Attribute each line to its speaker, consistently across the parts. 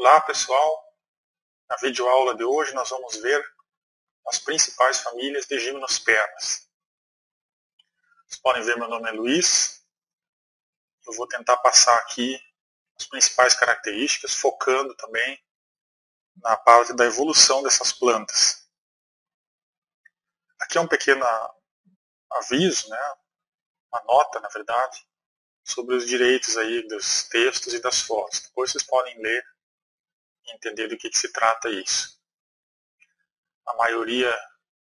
Speaker 1: Olá pessoal, na videoaula de hoje nós vamos ver as principais famílias de gimnospermas. Vocês podem ver, meu nome é Luiz. Eu vou tentar passar aqui as principais características, focando também na parte da evolução dessas plantas. Aqui é um pequeno aviso, uma nota na verdade, sobre os direitos aí dos textos e das fotos. Depois vocês podem ler e entender do que se trata isso. A maioria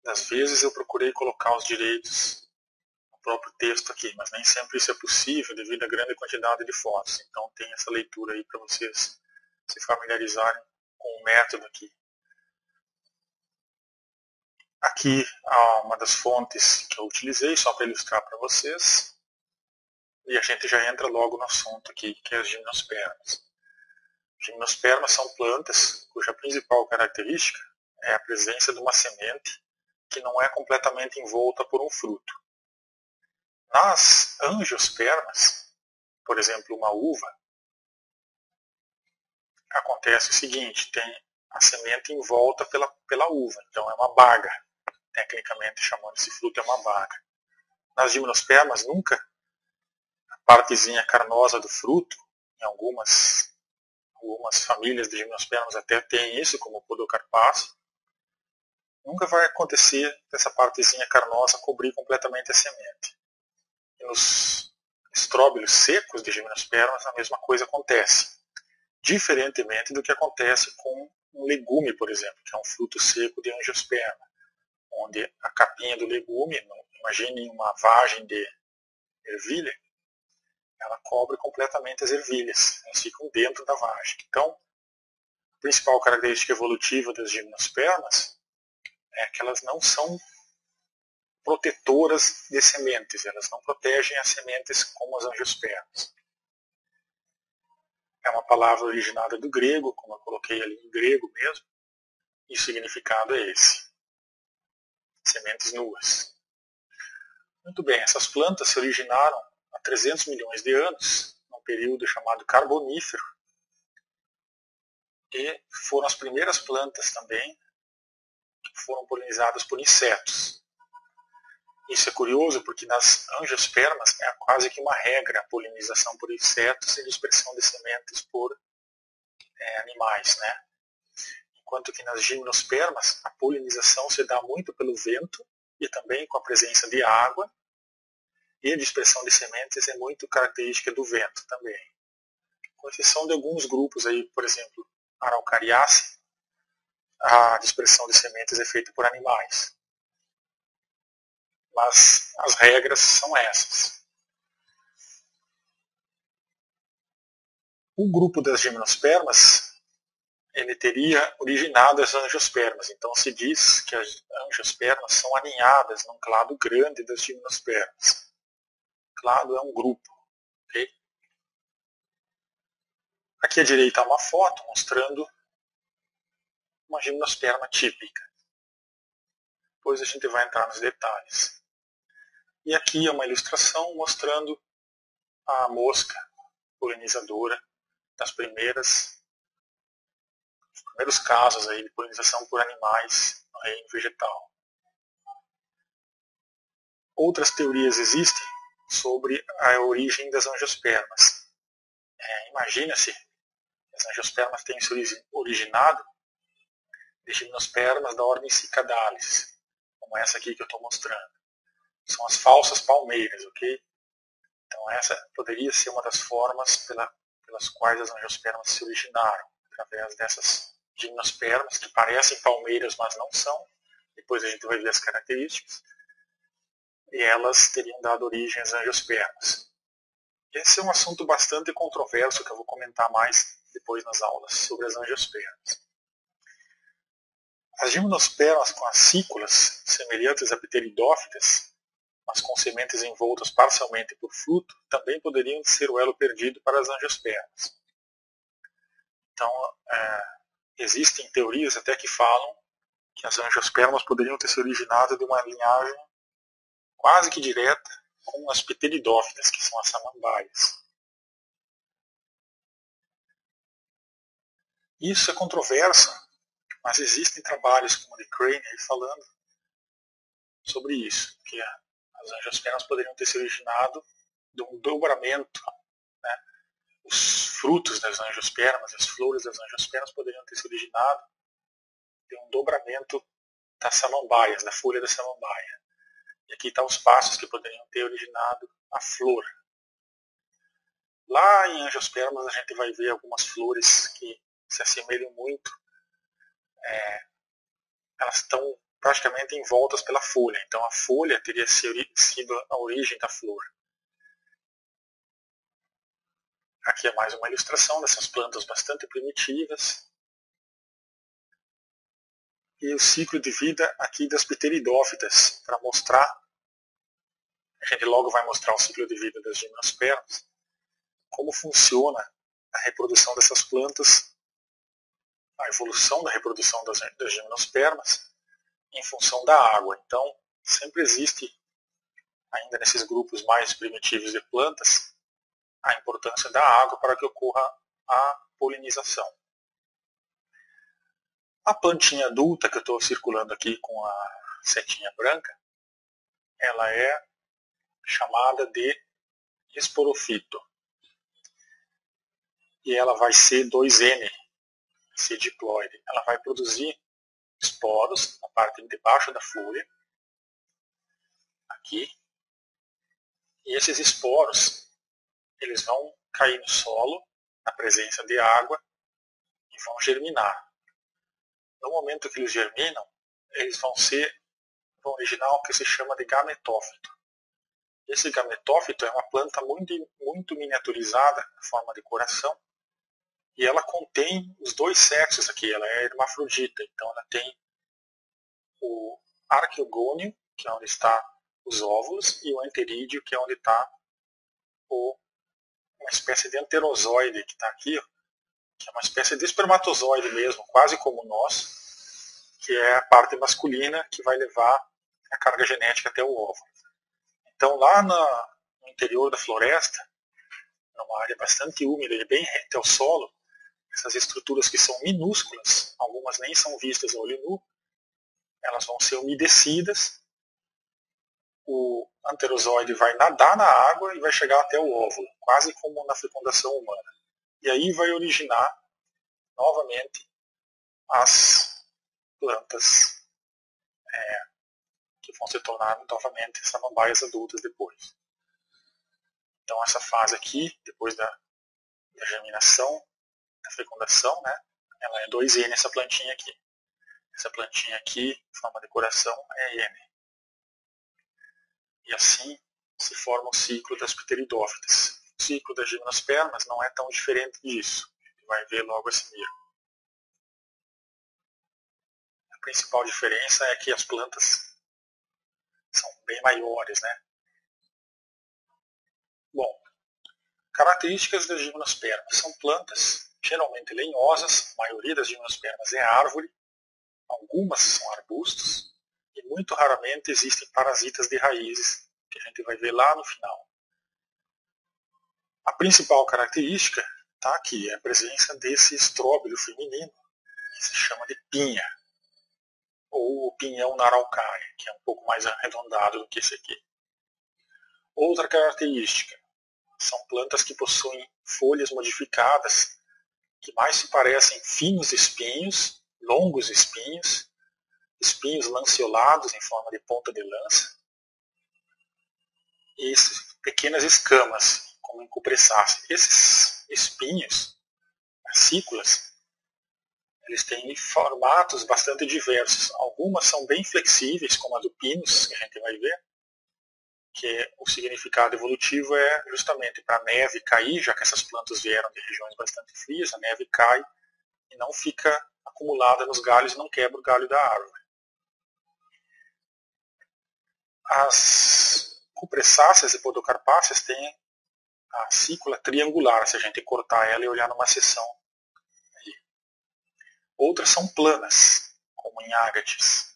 Speaker 1: das vezes eu procurei colocar os direitos no próprio texto aqui, mas nem sempre isso é possível devido à grande quantidade de fotos. Então tem essa leitura aí para vocês se familiarizarem com o método aqui. Aqui há uma das fontes que eu utilizei só para ilustrar para vocês. E a gente já entra logo no assunto aqui, que é as gimnospermas. Gimnospermas são plantas cuja principal característica é a presença de uma semente que não é completamente envolta por um fruto. Nas angiospermas, por exemplo, uma uva, acontece o seguinte, tem a semente envolta pela uva, então é uma baga, tecnicamente chamando esse fruto é uma baga. Nas gimnospermas, nunca a partezinha carnosa do fruto, em algumas famílias de gimnospermas até tem isso, como o podocarpáceo, nunca vai acontecer dessa partezinha carnosa cobrir completamente a semente. E nos estróbilos secos de gimnospermas a mesma coisa acontece. Diferentemente do que acontece com um legume, por exemplo, que é um fruto seco de angiosperma, onde a capinha do legume, imagine uma vagem de ervilha, ela cobre completamente as ervilhas, elas ficam dentro da vagem. Então, a principal característica evolutiva das gimnospermas é que elas não são protetoras de sementes, elas não protegem as sementes como as angiospermas. É uma palavra originada do grego, como eu coloquei ali em grego mesmo, e o significado é esse: sementes nuas. Muito bem, essas plantas se originaram há 300 milhões de anos, num período chamado Carbonífero, e foram as primeiras plantas também que foram polinizadas por insetos. Isso é curioso porque nas angiospermas é quase que uma regra a polinização por insetos e dispersão de sementes por animais, Enquanto que nas gimnospermas a polinização se dá muito pelo vento e também com a presença de água, e a dispersão de sementes é muito característica do vento também. Com exceção de alguns grupos aí, por exemplo, Araucariaceae, a dispersão de sementes é feita por animais. Mas as regras são essas. O grupo das gimnospermas, ele teria originado as angiospermas. Então se diz que as angiospermas são aninhadas num clado grande das gimnospermas. Clado é um grupo. Okay? Aqui à direita há uma foto mostrando uma gimnosperma típica. Depois a gente vai entrar nos detalhes. E aqui é uma ilustração mostrando a mosca polinizadora dos primeiros casos aí de polinização por animais no reino vegetal. Outras teorias existem sobre a origem das angiospermas. Imagina-se que as angiospermas tenham se originado de gimnospermas da ordem Cicadalis, como essa aqui que eu estou mostrando. São as falsas palmeiras, ok? Então essa poderia ser uma das formas pelas quais as angiospermas se originaram, através dessas gimnospermas que parecem palmeiras, mas não são. Depois a gente vai ver as características. E elas teriam dado origem às angiospermas. Esse é um assunto bastante controverso que eu vou comentar mais depois nas aulas sobre as angiospermas. As gimnospermas com as cículas semelhantes a pteridófitas, mas com sementes envoltas parcialmente por fruto, também poderiam ser o elo perdido para as angiospermas. Então, existem teorias até que falam que as angiospermas poderiam ter se originado de uma linhagem quase que direta com as pteridófitas, que são as samambaias. Isso é controverso, mas existem trabalhos como o de Crane aí falando sobre isso, que as angiospermas poderiam ter se originado de um dobramento, né? Os frutos das angiospermas, as flores das angiospermas poderiam ter se originado de um dobramento das samambaias, da folha da samambaia. E aqui estão os passos que poderiam ter originado a flor. Lá em angiospermas a gente vai ver algumas flores que se assemelham muito. Elas estão praticamente envoltas pela folha. Então a folha teria sido a origem da flor. Aqui é mais uma ilustração dessas plantas bastante primitivas. E o ciclo de vida aqui das pteridófitas, para mostrar, a gente logo vai mostrar o ciclo de vida das gimnospermas, como funciona a reprodução dessas plantas, a evolução da reprodução das gimnospermas em função da água. Então, sempre existe, ainda nesses grupos mais primitivos de plantas, a importância da água para que ocorra a polinização. A plantinha adulta que eu estou circulando aqui com a setinha branca, ela é chamada de esporofito. E ela vai ser 2N, ser diploide. Ela vai produzir esporos na parte de baixo da folha, aqui. E esses esporos, eles vão cair no solo, na presença de água, e vão germinar. No momento que eles germinam, eles vão originar o que se chama de gametófito. Esse gametófito é uma planta muito miniaturizada, na forma de coração, e ela contém os dois sexos aqui, ela é hermafrodita, então ela tem o arqueogônio, que é onde está os óvulos, e o anterídeo, que é onde está uma espécie de anterozoide que está aqui, que é uma espécie de espermatozoide mesmo, quase como nós, que é a parte masculina que vai levar a carga genética até o óvulo. Então lá no interior da floresta, numa área bastante úmida e bem reta ao solo, essas estruturas que são minúsculas, algumas nem são vistas a olho nu, elas vão ser umedecidas, o anterozoide vai nadar na água e vai chegar até o óvulo, quase como na fecundação humana. E aí vai originar novamente as plantas que vão se tornar novamente samambaias adultas depois. Então essa fase aqui, depois da germinação, da fecundação, né, ela é 2N, essa plantinha aqui. Essa plantinha aqui, em forma de coração, é N. E assim se forma o ciclo das pteridófitas. O ciclo das gimnospermas não é tão diferente disso. A gente vai ver logo a seguir. A principal diferença é que as plantas são bem maiores, né? Bom, características das gimnospermas. São plantas geralmente lenhosas, a maioria das gimnospermas é árvore, algumas são arbustos, e muito raramente existem parasitas de raízes, que a gente vai ver lá no final. A principal característica está aqui, é a presença desse estróbilo feminino, que se chama de pinha, ou o pinhão na araucária, que é um pouco mais arredondado do que esse aqui. Outra característica, são plantas que possuem folhas modificadas, que mais se parecem finos espinhos, longos espinhos, espinhos lanceolados em forma de ponta de lança, e pequenas escamas, como em cupressaceae. Esses espinhos, fascículas, eles têm formatos bastante diversos. Algumas são bem flexíveis, como a do pinus, que a gente vai ver, que o significado evolutivo é justamente para a neve cair, já que essas plantas vieram de regiões bastante frias, a neve cai e não fica acumulada nos galhos e não quebra o galho da árvore. As cupressáceas e podocarpáceas têm a cícula triangular, se a gente cortar ela e olhar numa seção. Outras são planas, como em ágates.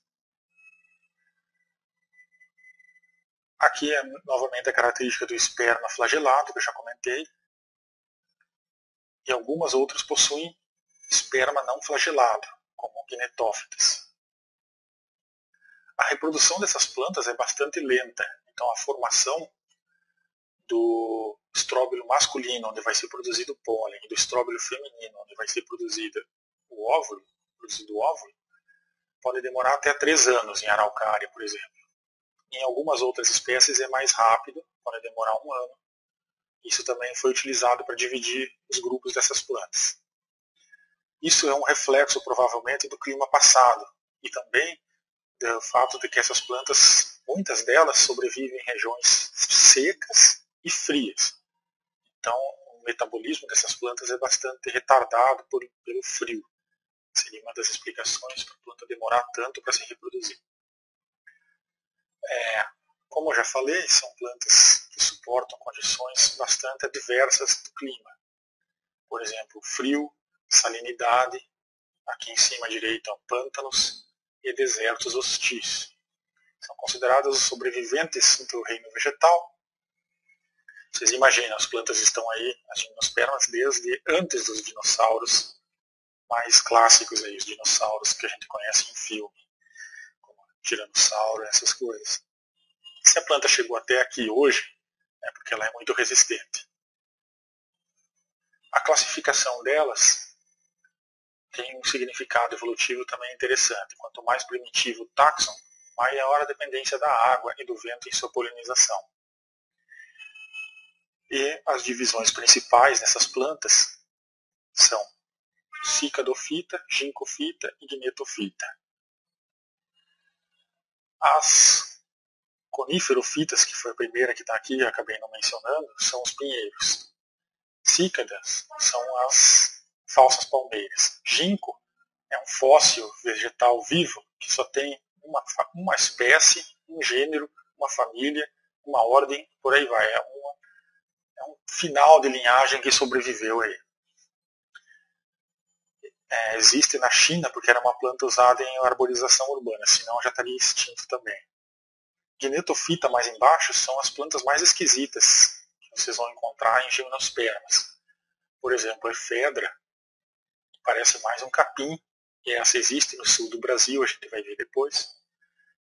Speaker 1: Aqui é novamente a característica do esperma flagelado, que eu já comentei. E algumas outras possuem esperma não flagelado, como Gnetophytes. A reprodução dessas plantas é bastante lenta, então a formação do estróbilo masculino, onde vai ser produzido o pólen, e do estróbilo feminino, onde vai ser produzido o óvulo, pode demorar até 3 anos em araucária, por exemplo. Em algumas outras espécies é mais rápido, pode demorar 1 ano. Isso também foi utilizado para dividir os grupos dessas plantas. Isso é um reflexo, provavelmente, do clima passado e também do fato de que essas plantas, muitas delas, sobrevivem em regiões secas e frias. Então, o metabolismo dessas plantas é bastante retardado pelo frio. Seria uma das explicações para a planta demorar tanto para se reproduzir. Como eu já falei, são plantas que suportam condições bastante adversas do clima. Por exemplo, frio, salinidade, aqui em cima à direita pântanos e desertos hostis. São consideradas os sobreviventes do reino vegetal. Vocês imaginam, as plantas estão aí, as gimnospermas, desde antes dos dinossauros mais clássicos, aí, os dinossauros que a gente conhece em filme, como tiranossauro, essas coisas. Se a planta chegou até aqui hoje, é porque ela é muito resistente. A classificação delas tem um significado evolutivo também interessante. Quanto mais primitivo o táxon, maior a dependência da água e do vento em sua polinização. E as divisões principais dessas plantas são cicadofita, ginkgofita e gnetofita. As coníferofitas, que foi a primeira que está aqui, eu acabei não mencionando, são os pinheiros. Cícadas são as falsas palmeiras. Ginkgo é um fóssil vegetal vivo que só tem uma espécie, um gênero, uma família, uma ordem, por aí vai. É um final de linhagem que sobreviveu aí. Existe na China porque era uma planta usada em arborização urbana, senão já estaria extinto também. Gnetofita mais embaixo são as plantas mais esquisitas que vocês vão encontrar em gimnospermas. Por exemplo, a efedra parece mais um capim, e essa existe no sul do Brasil, a gente vai ver depois.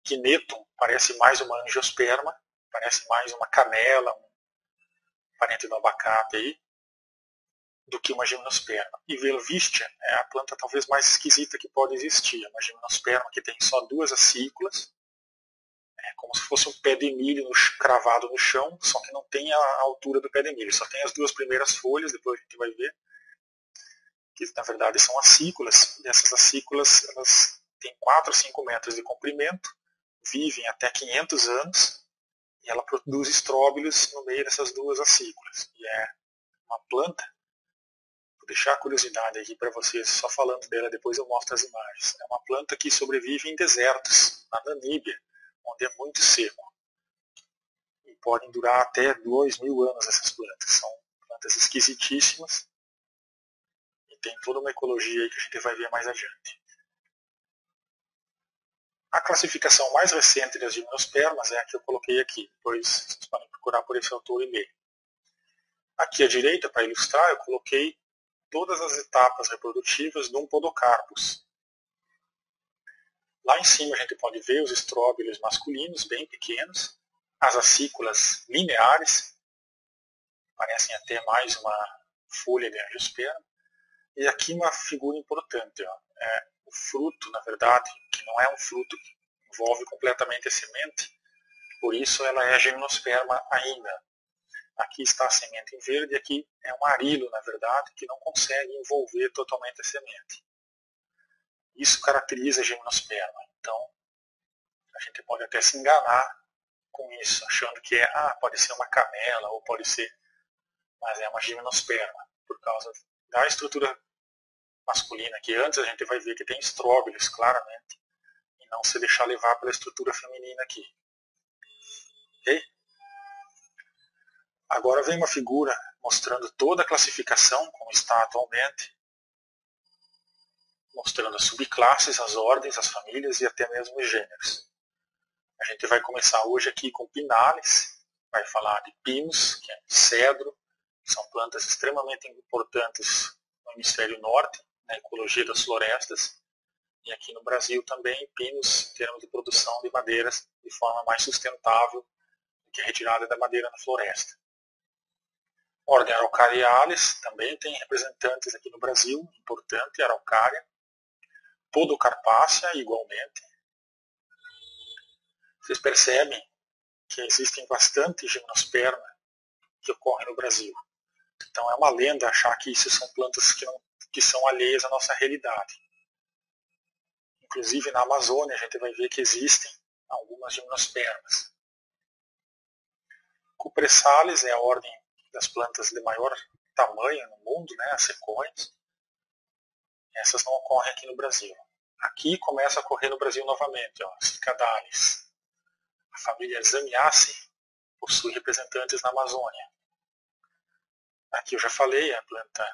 Speaker 1: Gnetum parece mais uma angiosperma, parece mais uma canela, um parente do abacate aí, do que uma gimnosperma. E Welwitschia é a planta talvez mais esquisita que pode existir. É uma gimnosperma que tem só 2 acículas, como se fosse um pé de milho cravado no chão, só que não tem a altura do pé de milho, só tem as 2 primeiras folhas, depois a gente vai ver, que na verdade são acículas, e essas acículas elas têm 4 a 5 metros de comprimento, vivem até 500 anos, e ela produz estróbilos no meio dessas 2 acículas. E é uma planta, vou deixar a curiosidade aqui para vocês, só falando dela, depois eu mostro as imagens. É uma planta que sobrevive em desertos, na Namíbia, onde é muito seco. E podem durar até 2.000 anos essas plantas. São plantas esquisitíssimas e tem toda uma ecologia aí que a gente vai ver mais adiante. A classificação mais recente das gimnospermas é a que eu coloquei aqui. Depois vocês podem procurar por esse autor e ler. Aqui à direita, para ilustrar, eu coloquei todas as etapas reprodutivas de um podocarpus. Lá em cima a gente pode ver os estróbilos masculinos, bem pequenos, as acículas lineares, parecem até mais uma folha de angiosperma, e aqui uma figura importante, o fruto, na verdade, que não é um fruto que envolve completamente a semente, por isso ela é gimnosperma ainda. Aqui está a semente em verde, aqui é um arilo, na verdade, que não consegue envolver totalmente a semente. Isso caracteriza a gimnosperma. Então, a gente pode até se enganar com isso, achando que pode ser uma canela, ou pode ser, mas é uma gimnosperma, por causa da estrutura masculina, que antes a gente vai ver que tem estróbilos, claramente, e não se deixar levar pela estrutura feminina aqui. Ok? Agora vem uma figura mostrando toda a classificação, como está atualmente, mostrando as subclasses, as ordens, as famílias e até mesmo os gêneros. A gente vai começar hoje aqui com pinales, vai falar de pinos, que é cedro, que são plantas extremamente importantes no hemisfério norte, na ecologia das florestas, e aqui no Brasil também pinos em termos de produção de madeiras de forma mais sustentável do que a retirada da madeira na floresta. Ordem Araucariales também tem representantes aqui no Brasil, importante, Araucária. Podocarpácea igualmente. Vocês percebem que existem bastante gimnosperma que ocorrem no Brasil. Então é uma lenda achar que isso são plantas que são alheias à nossa realidade. Inclusive na Amazônia a gente vai ver que existem algumas gimnospermas. Cupressales é a ordem das plantas de maior tamanho no mundo, né, as sequoias. Essas não ocorrem aqui no Brasil. Aqui começa a ocorrer no Brasil novamente, ó, Cicadales. A família Zamiaceae possui representantes na Amazônia. Aqui eu já falei, a planta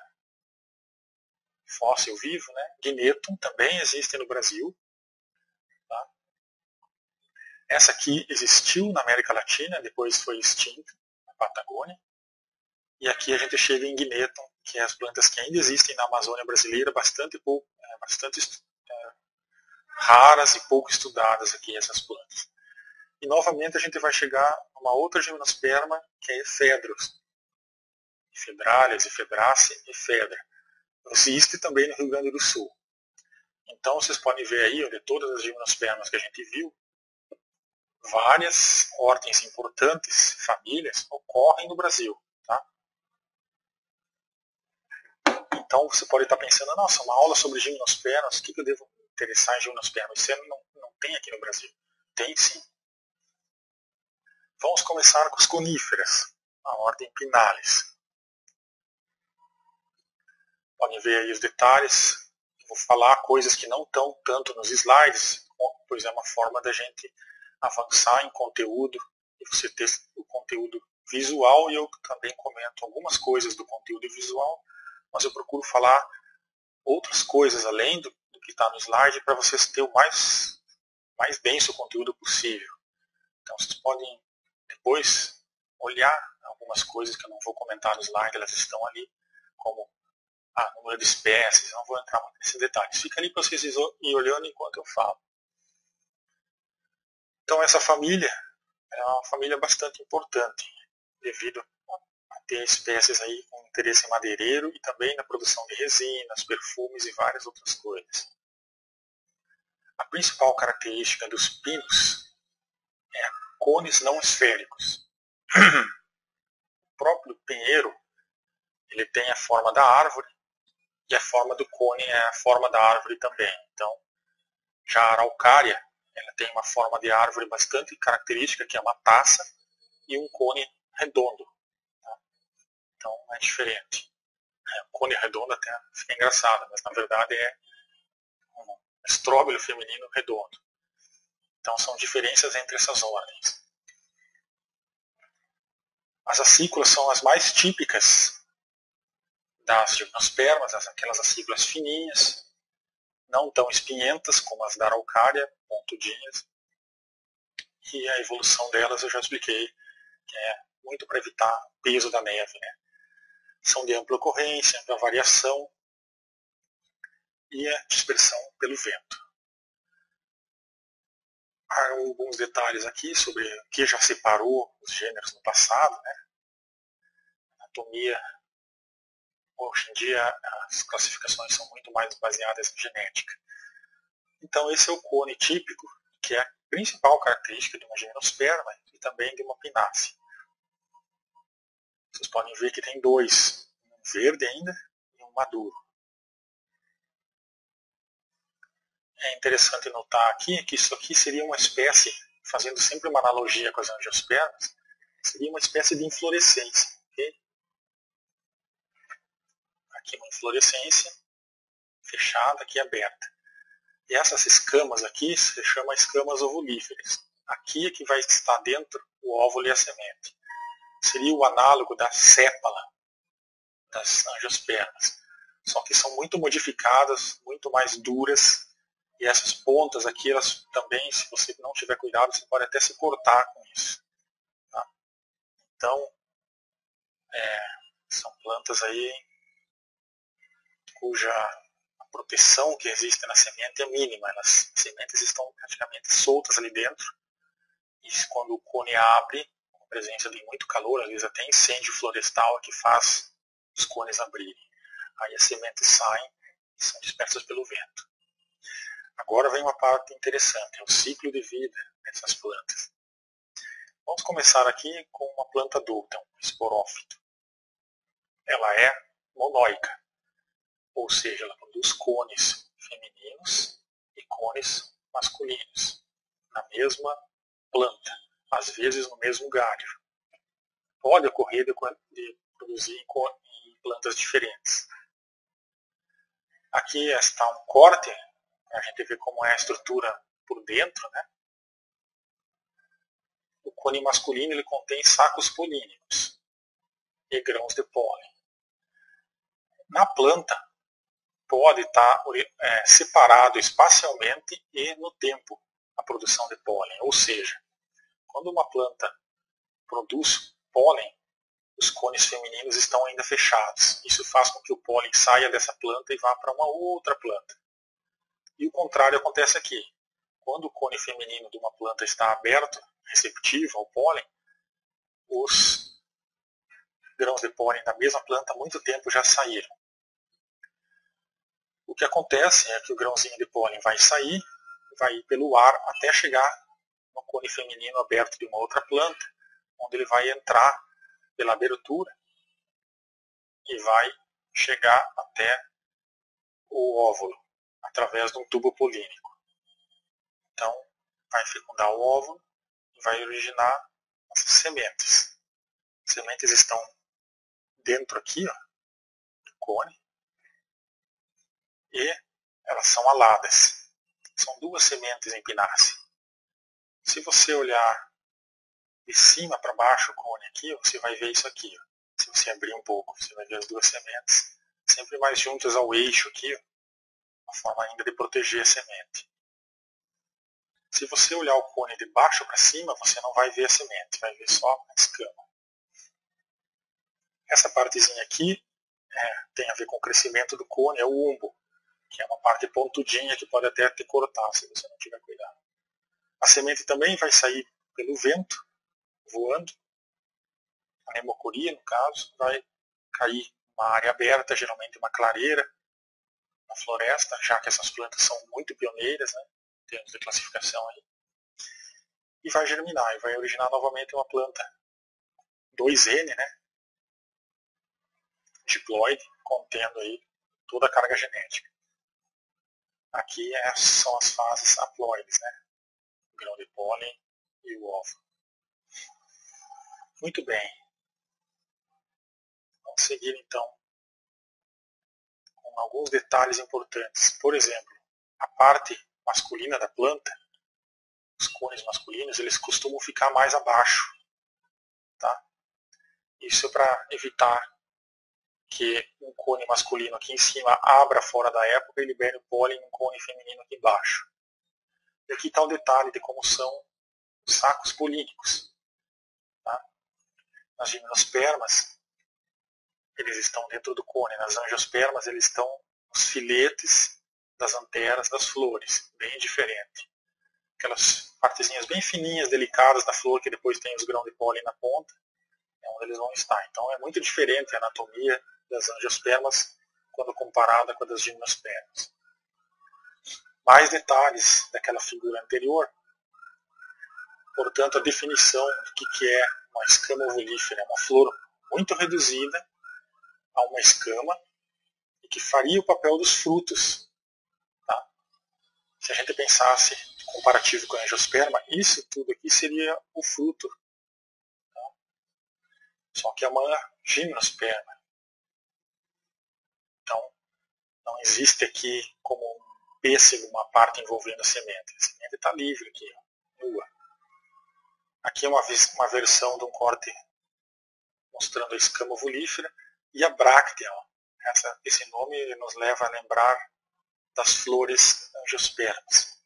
Speaker 1: fóssil vivo, né? Guinetum também existe no Brasil. Tá? Essa aqui existiu na América Latina, depois foi extinta na Patagônia. E aqui a gente chega em Guinetum, que é as plantas que ainda existem na Amazônia brasileira, bastante raras e pouco estudadas aqui essas plantas. E novamente a gente vai chegar a uma outra gimnosperma, que é Ephedrus. Ephedráleas, Ephedrácea e Ephedra. Existe também no Rio Grande do Sul. Então vocês podem ver aí, de todas as gimnospermas que a gente viu, várias ordens importantes, famílias, ocorrem no Brasil. Tá? Então você pode estar pensando, nossa, uma aula sobre gimnospermas, o que eu devo interessar em gimnospermas? Isso não tem aqui no Brasil. Tem sim. Vamos começar com os coníferas, a ordem Pinales. Podem ver aí os detalhes. Eu vou falar coisas que não estão tanto nos slides, pois é uma forma da gente avançar em conteúdo e você ter o conteúdo visual, e eu também comento algumas coisas do conteúdo visual, mas eu procuro falar outras coisas além do que está no slide para vocês terem o mais denso conteúdo possível. Então vocês podem depois olhar algumas coisas que eu não vou comentar no slide, elas estão ali, como número de espécies, eu não vou entrar muito nesses detalhes. Fica ali para vocês ir olhando enquanto eu falo. Então essa família é uma família bastante importante, devido a ter espécies aí com interesse madeireiro e também na produção de resinas, perfumes e várias outras coisas. A principal característica dos pinos é cones não esféricos. O próprio pinheiro ele tem a forma da árvore, e a forma do cone é a forma da árvore também. Então, já a araucária, ela tem uma forma de árvore bastante característica, que é uma taça e um cone redondo. Tá? Então, é diferente. O cone redondo até fica engraçado, mas na verdade é um estróbilo feminino redondo. Então, são diferenças entre essas ordens. As acículas são as mais típicas das gimnospermas, aquelas acículas fininhas, não tão espinhentas como as da araucária, pontudinhas. E a evolução delas eu já expliquei, que é muito para evitar o peso da neve. Né? São de ampla ocorrência, ampla variação e a dispersão pelo vento. Há alguns detalhes aqui sobre o que já separou os gêneros no passado. Né? Anatomia. Hoje em dia as classificações são muito mais baseadas em genética. Então esse é o cone típico, que é a principal característica de uma gimnosperma e também de uma pinácea. Vocês podem ver que tem dois, um verde ainda e um maduro. É interessante notar aqui que isso aqui seria uma espécie, fazendo sempre uma analogia com as angiospermas, seria uma espécie de inflorescência. Okay? Aqui uma inflorescência fechada, aqui aberta. E essas escamas aqui se chamam escamas ovulíferas. Aqui é que vai estar dentro o óvulo e a semente. Seria o análogo da sépala das angiospermas. Só que são muito modificadas, muito mais duras. E essas pontas aqui, elas também, se você não tiver cuidado, você pode até se cortar com isso. Tá? Então, são plantas aí cuja proteção que existe na semente é mínima. As sementes estão praticamente soltas ali dentro. E quando o cone abre, com a presença de muito calor, às vezes até incêndio florestal, que faz os cones abrirem. Aí as sementes saem e são dispersas pelo vento. Agora vem uma parte interessante, é o ciclo de vida dessas plantas. Vamos começar aqui com uma planta adulta, um esporófito. Ela é monóica, ou seja, ela produz cones femininos e cones masculinos na mesma planta, às vezes no mesmo galho. Pode ocorrer de produzir em plantas diferentes. Aqui está um corte, a gente vê como é a estrutura por dentro, né? O cone masculino ele contém sacos polínicos e grãos de pólen. Na planta pode estar separado espacialmente e no tempo a produção de pólen, ou seja, quando uma planta produz pólen, os cones femininos estão ainda fechados. Isso faz com que o pólen saia dessa planta e vá para uma outra planta. E o contrário acontece aqui. Quando o cone feminino de uma planta está aberto, receptivo ao pólen, os grãos de pólen da mesma planta há muito tempo já saíram. O que acontece é que o grãozinho de pólen vai sair, vai ir pelo ar até chegar no cone feminino aberto de uma outra planta, onde ele vai entrar pela abertura e vai chegar até o óvulo, através de um tubo polínico. Então, vai fecundar o óvulo e vai originar as sementes. As sementes estão dentro aqui, ó, do cone, e elas são aladas. São duas sementes em pinácea. Se você olhar de cima para baixo o cone aqui, você vai ver isso aqui. Ó. Se você abrir um pouco, você vai ver as duas sementes sempre mais juntas ao eixo aqui, ó, uma forma ainda de proteger a semente. Se você olhar o cone de baixo para cima, você não vai ver a semente, vai ver só a escama. Essa partezinha aqui tem a ver com o crescimento do cone, é o umbo, que é uma parte pontudinha que pode até te cortar se você não tiver cuidado. A semente também vai sair pelo vento, voando. A nemocoria, no caso, vai cair numa área aberta, geralmente uma clareira, na floresta, já que essas plantas são muito pioneiras, né, em termos de classificação aí. E vai germinar, e vai originar novamente uma planta 2N, né, diploide, contendo aí toda a carga genética. Aqui são as fases haploides, né, o grão de pólen e o óvulo. Muito bem. Vamos seguir então com alguns detalhes importantes. Por exemplo, a parte masculina da planta, os cones masculinos, eles costumam ficar mais abaixo. Tá? Isso é para evitar que um cone masculino aqui em cima abra fora da época e libere o pólen num cone feminino aqui embaixo. E aqui está o detalhe de como são os sacos polínicos. Tá? Nas gimnospermas, eles estão dentro do cone. Nas angiospermas, eles estão nos filetes das anteras das flores, bem diferente. Aquelas partezinhas bem fininhas, delicadas da flor, que depois tem os grãos de pólen na ponta, é onde eles vão estar. Então é muito diferente a anatomia das angiospermas quando comparada com a das gimnospermas. Mais detalhes daquela figura anterior. Portanto, a definição do que é uma escama ovulífera é uma flor muito reduzida a uma escama e que faria o papel dos frutos. Tá? Se a gente pensasse comparativo com a angiosperma, isso tudo aqui seria o fruto. Tá? Só que é uma gimnosperma. Então, não existe aqui como um pêssego uma parte envolvendo a semente. A semente está livre aqui, ó, nua. Aqui é uma versão de um corte mostrando a escama ovulífera e a bráctea. Ó. Esse nome nos leva a lembrar das flores angiospermas.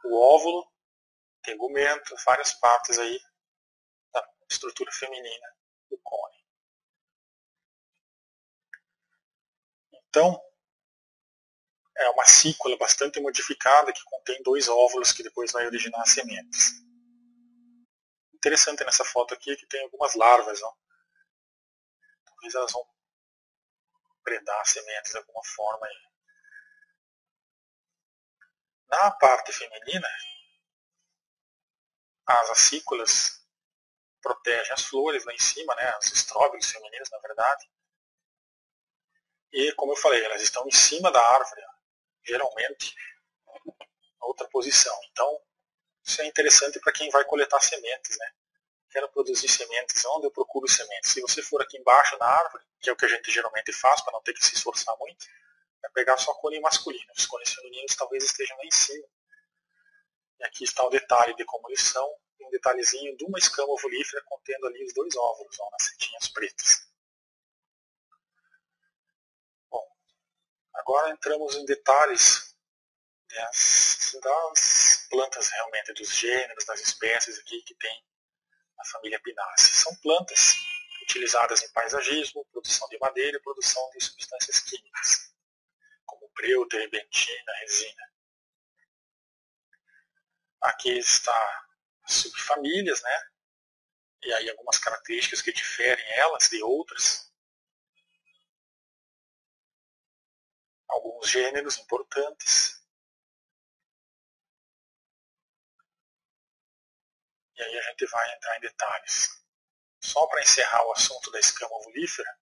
Speaker 1: O óvulo, tegumento, várias partes aí da estrutura feminina do cone. Então, é uma cícula bastante modificada que contém 2 óvulos que depois vai originar as sementes. Interessante nessa foto aqui que tem algumas larvas, ó. Talvez elas vão predar as sementes de alguma forma aí. Na parte feminina, as acículas protegem as flores lá em cima, né, os estróbilos femininos, na verdade. E, como eu falei, elas estão em cima da árvore, geralmente, em outra posição. Então, isso é interessante para quem vai coletar sementes, né? Quero produzir sementes, onde eu procuro sementes? Se você for aqui embaixo na árvore, que é o que a gente geralmente faz, para não ter que se esforçar muito, é pegar só cone masculino. Os cones femininos talvez estejam lá em cima. E aqui está o detalhe de como eles são, um detalhezinho de uma escama ovulífera contendo ali os 2 óvulos, ó, nas setinhas pretas. Bom, agora entramos em detalhes das plantas realmente, dos gêneros, das espécies aqui que tem a família Pinaceae. São plantas utilizadas em paisagismo, produção de madeira e produção de substâncias químicas, como breu, terebintina, resina. Aqui está as subfamílias, né? E aí algumas características que diferem elas de outras. Alguns gêneros importantes. E aí a gente vai entrar em detalhes. Só para encerrar o assunto da escama ovulífera,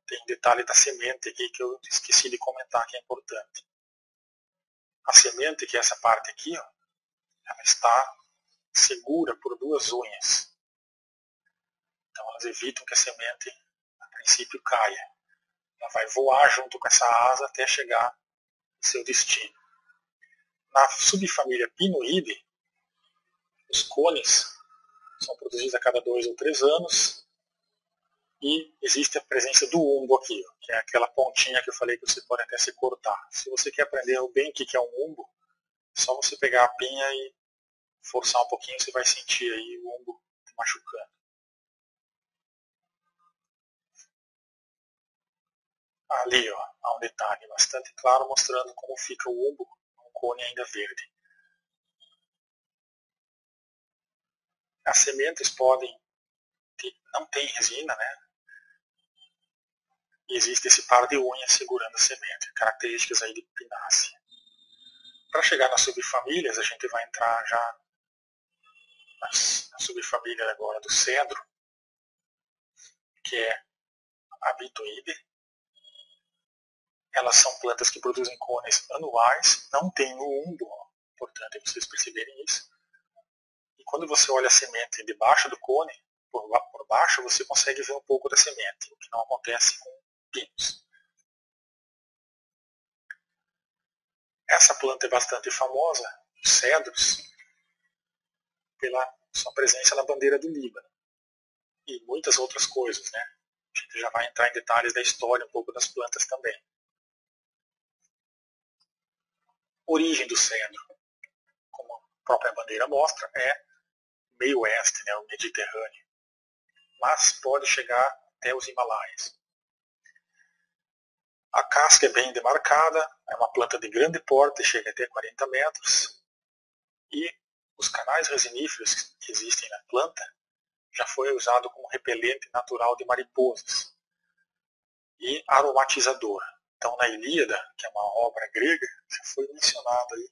Speaker 1: tem detalhe da semente aqui que eu esqueci de comentar, que é importante. A semente, que é essa parte aqui, ó, ela está segura por 2 unhas. Então elas evitam que a semente, a princípio, caia. Ela vai voar junto com essa asa até chegar ao seu destino. Na subfamília Pinoide, os cones são produzidos a cada 2 ou 3 anos e existe a presença do umbo aqui, ó, que é aquela pontinha que eu falei que você pode até se cortar. Se você quer aprender bem o que é um umbo, é só você pegar a pinha e forçar um pouquinho, você vai sentir aí o umbo machucando. Ali, ó, há um detalhe bastante claro mostrando como fica o umbo, um cone ainda verde. As sementes não tem resina, né? E existe esse par de unhas segurando a semente, características aí de Pinaceae. Para chegar nas subfamílias, a gente vai entrar já na subfamília agora do cedro, que é a Bitoide. Elas são plantas que produzem cones anuais, não tem o umbo, importante vocês perceberem isso. E quando você olha a semente debaixo do cone, por baixo, você consegue ver um pouco da semente, o que não acontece com pinos. Essa planta é bastante famosa, os cedros, pela sua presença na bandeira do Líbano. E muitas outras coisas, né? A gente já vai entrar em detalhes da história, um pouco das plantas também. Origem do cedro, como a própria bandeira mostra, é meio oeste, né, o Mediterrâneo. Mas pode chegar até os Himalaias. A casca é bem demarcada, é uma planta de grande porte, chega até 40 metros. E os canais resiníferos que existem na planta já foi usado como repelente natural de mariposas e aromatizador. Então, na Ilíada, que é uma obra grega, já foi mencionado aí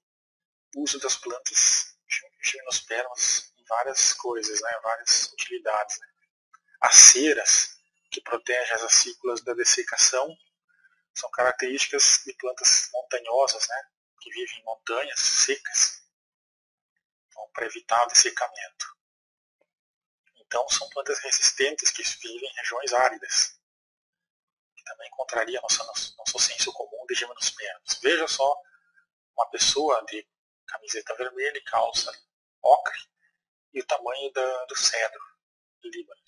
Speaker 1: o uso das plantas gimnospermas em várias coisas, né, várias utilidades. Né. As ceras, que protegem as acículas da dessecação, são características de plantas montanhosas, né, que vivem em montanhas secas, então, para evitar o dessecamento. Então, são plantas resistentes que vivem em regiões áridas, que também contraria nosso senso comum de gimnospermas. Veja só uma pessoa de camiseta vermelha e calça ocre e o tamanho do cedro Líbano.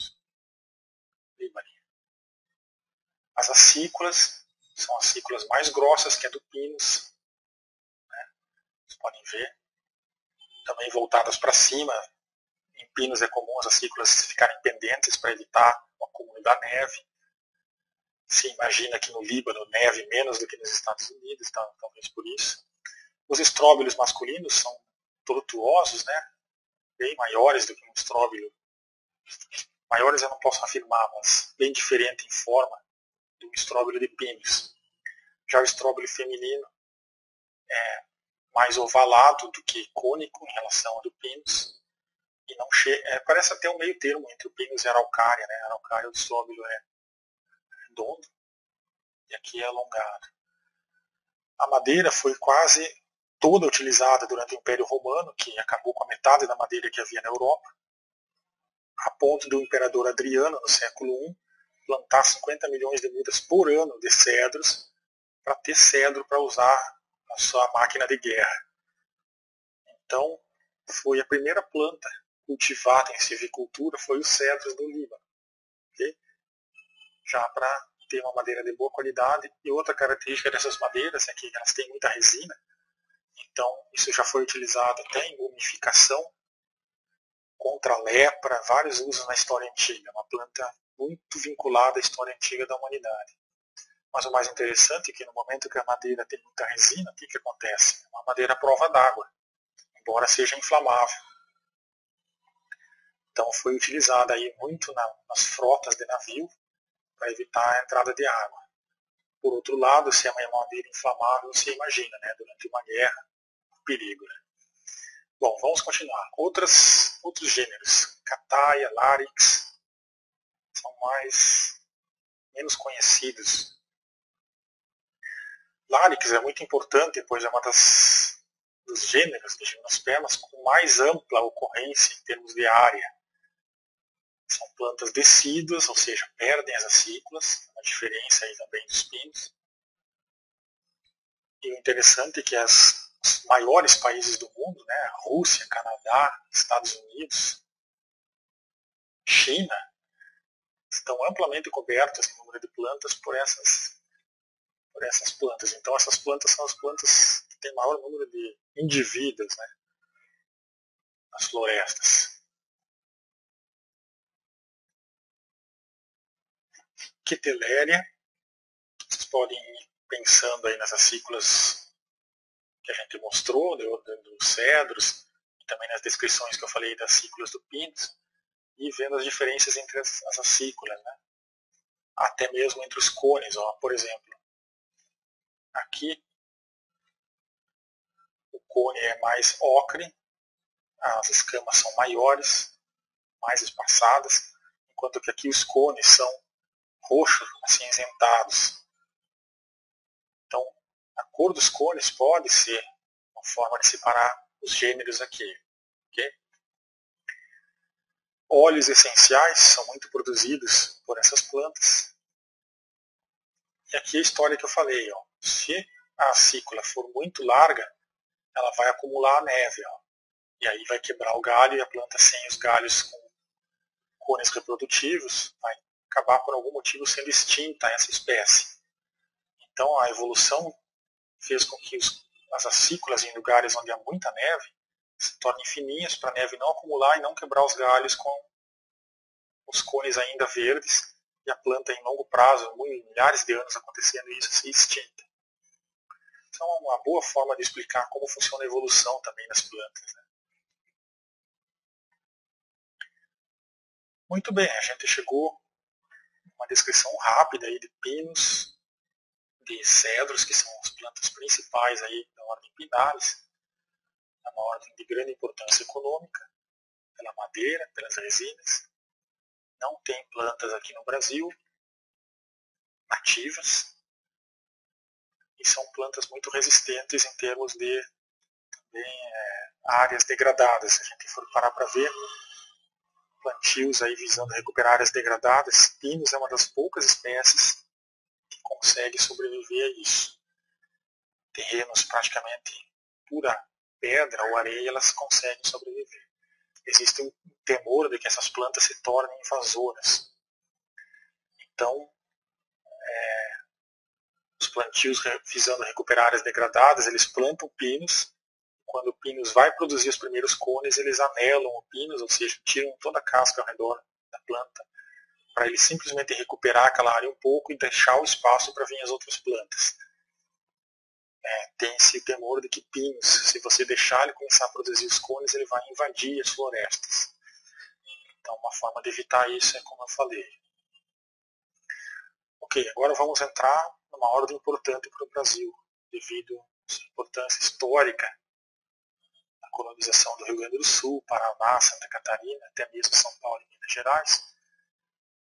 Speaker 1: As acículas são as acículas mais grossas que a do pinus, né? Vocês podem ver, também voltadas para cima. Em pinos é comum as acículas ficarem pendentes para evitar o acúmulo da neve. se imagina que no Líbano neve menos do que nos Estados Unidos, talvez por isso. Os estróbilos masculinos são tortuosos, né? Bem maiores do que um estróbilo. Maiores eu não posso afirmar, mas bem diferente em forma do estróbilo de pinos. Já o estróbilo feminino é mais ovalado do que cônico em relação ao do pinus. E não parece até um meio termo entre o pinus e a araucária, né? A araucária, o estróbilo é redondo e aqui é alongado. A madeira foi quase toda utilizada durante o Império Romano, que acabou com a metade da madeira que havia na Europa, a ponto do imperador Adriano, no século I, plantar 50 milhões de mudas por ano de cedros para ter cedro para usar na sua máquina de guerra. Então, foi a primeira planta cultivada em silvicultura, foi os cedros do Líbano. Okay? Já para ter uma madeira de boa qualidade. E outra característica dessas madeiras é que elas têm muita resina. Então, isso já foi utilizado até em mumificação, contra a lepra, vários usos na história antiga. Uma planta muito vinculada à história antiga da humanidade. Mas o mais interessante é que no momento que a madeira tem muita resina, o que acontece? É uma madeira à prova d'água, embora seja inflamável. Então foi utilizada aí muito nas frotas de navio para evitar a entrada de água. Por outro lado, se é uma madeira inflamável, você imagina, né, durante uma guerra, o perigo. Né? Bom, vamos continuar. Outros gêneros, Cataia, Larix, são menos conhecidos. Larix é muito importante, pois é uma dos gêneros de gimnospermas com mais ampla ocorrência em termos de área. São plantas decíduas, ou seja, perdem as acículas, a diferença aí também dos pinos. E o interessante é que os maiores países do mundo, né, Rússia, Canadá, Estados Unidos, China, estão amplamente cobertas em número de plantas por essas plantas. Então essas plantas são as plantas que têm maior número de indivíduos, né, nas florestas. Quiteléria, vocês podem ir pensando aí nas acículas que a gente mostrou, dos cedros, e também nas descrições que eu falei das acículas do pinus, e vendo as diferenças entre as acículas, né? Até mesmo entre os cones. Ó, por exemplo, aqui o cone é mais ocre, as escamas são maiores, mais espaçadas, enquanto que aqui os cones são roxos, acinzentados. Então, a cor dos cones pode ser uma forma de separar os gêneros aqui. Okay? Óleos essenciais são muito produzidos por essas plantas. E aqui a história que eu falei. Ó. Se a acícula for muito larga, ela vai acumular a neve. Ó. E aí vai quebrar o galho e a planta sem os galhos com cones reprodutivos vai acabar por algum motivo sendo extinta essa espécie. Então a evolução fez com que as acículas em lugares onde há muita neve se tornem fininhas para a neve não acumular e não quebrar os galhos com os cones ainda verdes e a planta em longo prazo, milhares de anos acontecendo isso, se extinta. Então é uma boa forma de explicar como funciona a evolução também das plantas. Né? Muito bem, a gente chegou a uma descrição rápida aí de pinos, de cedros, que são as plantas principais aí da ordem pinares, é uma ordem de grande importância econômica, pela madeira, pelas resinas. Não tem plantas aqui no Brasil nativas e são plantas muito resistentes em termos de também, áreas degradadas. Se a gente for parar para ver, plantios aí visando recuperar áreas degradadas, pinos é uma das poucas espécies que consegue sobreviver a isso. Terrenos praticamente pura pedra ou areia, elas conseguem sobreviver. Existe um temor de que essas plantas se tornem invasoras. Então, os plantios visando recuperar áreas degradadas, eles plantam pinos. Quando o pinus vai produzir os primeiros cones, eles anelam o pinus, ou seja, tiram toda a casca ao redor da planta para ele simplesmente recuperar aquela área um pouco e deixar o espaço para vir as outras plantas. Tem esse temor de que pinos, se você deixar ele começar a produzir os cones, ele vai invadir as florestas. Então uma forma de evitar isso é como eu falei. Ok, agora vamos entrar numa ordem importante para o Brasil, devido à sua importância histórica na colonização do Rio Grande do Sul, Paraná, Santa Catarina, até mesmo São Paulo e Minas Gerais.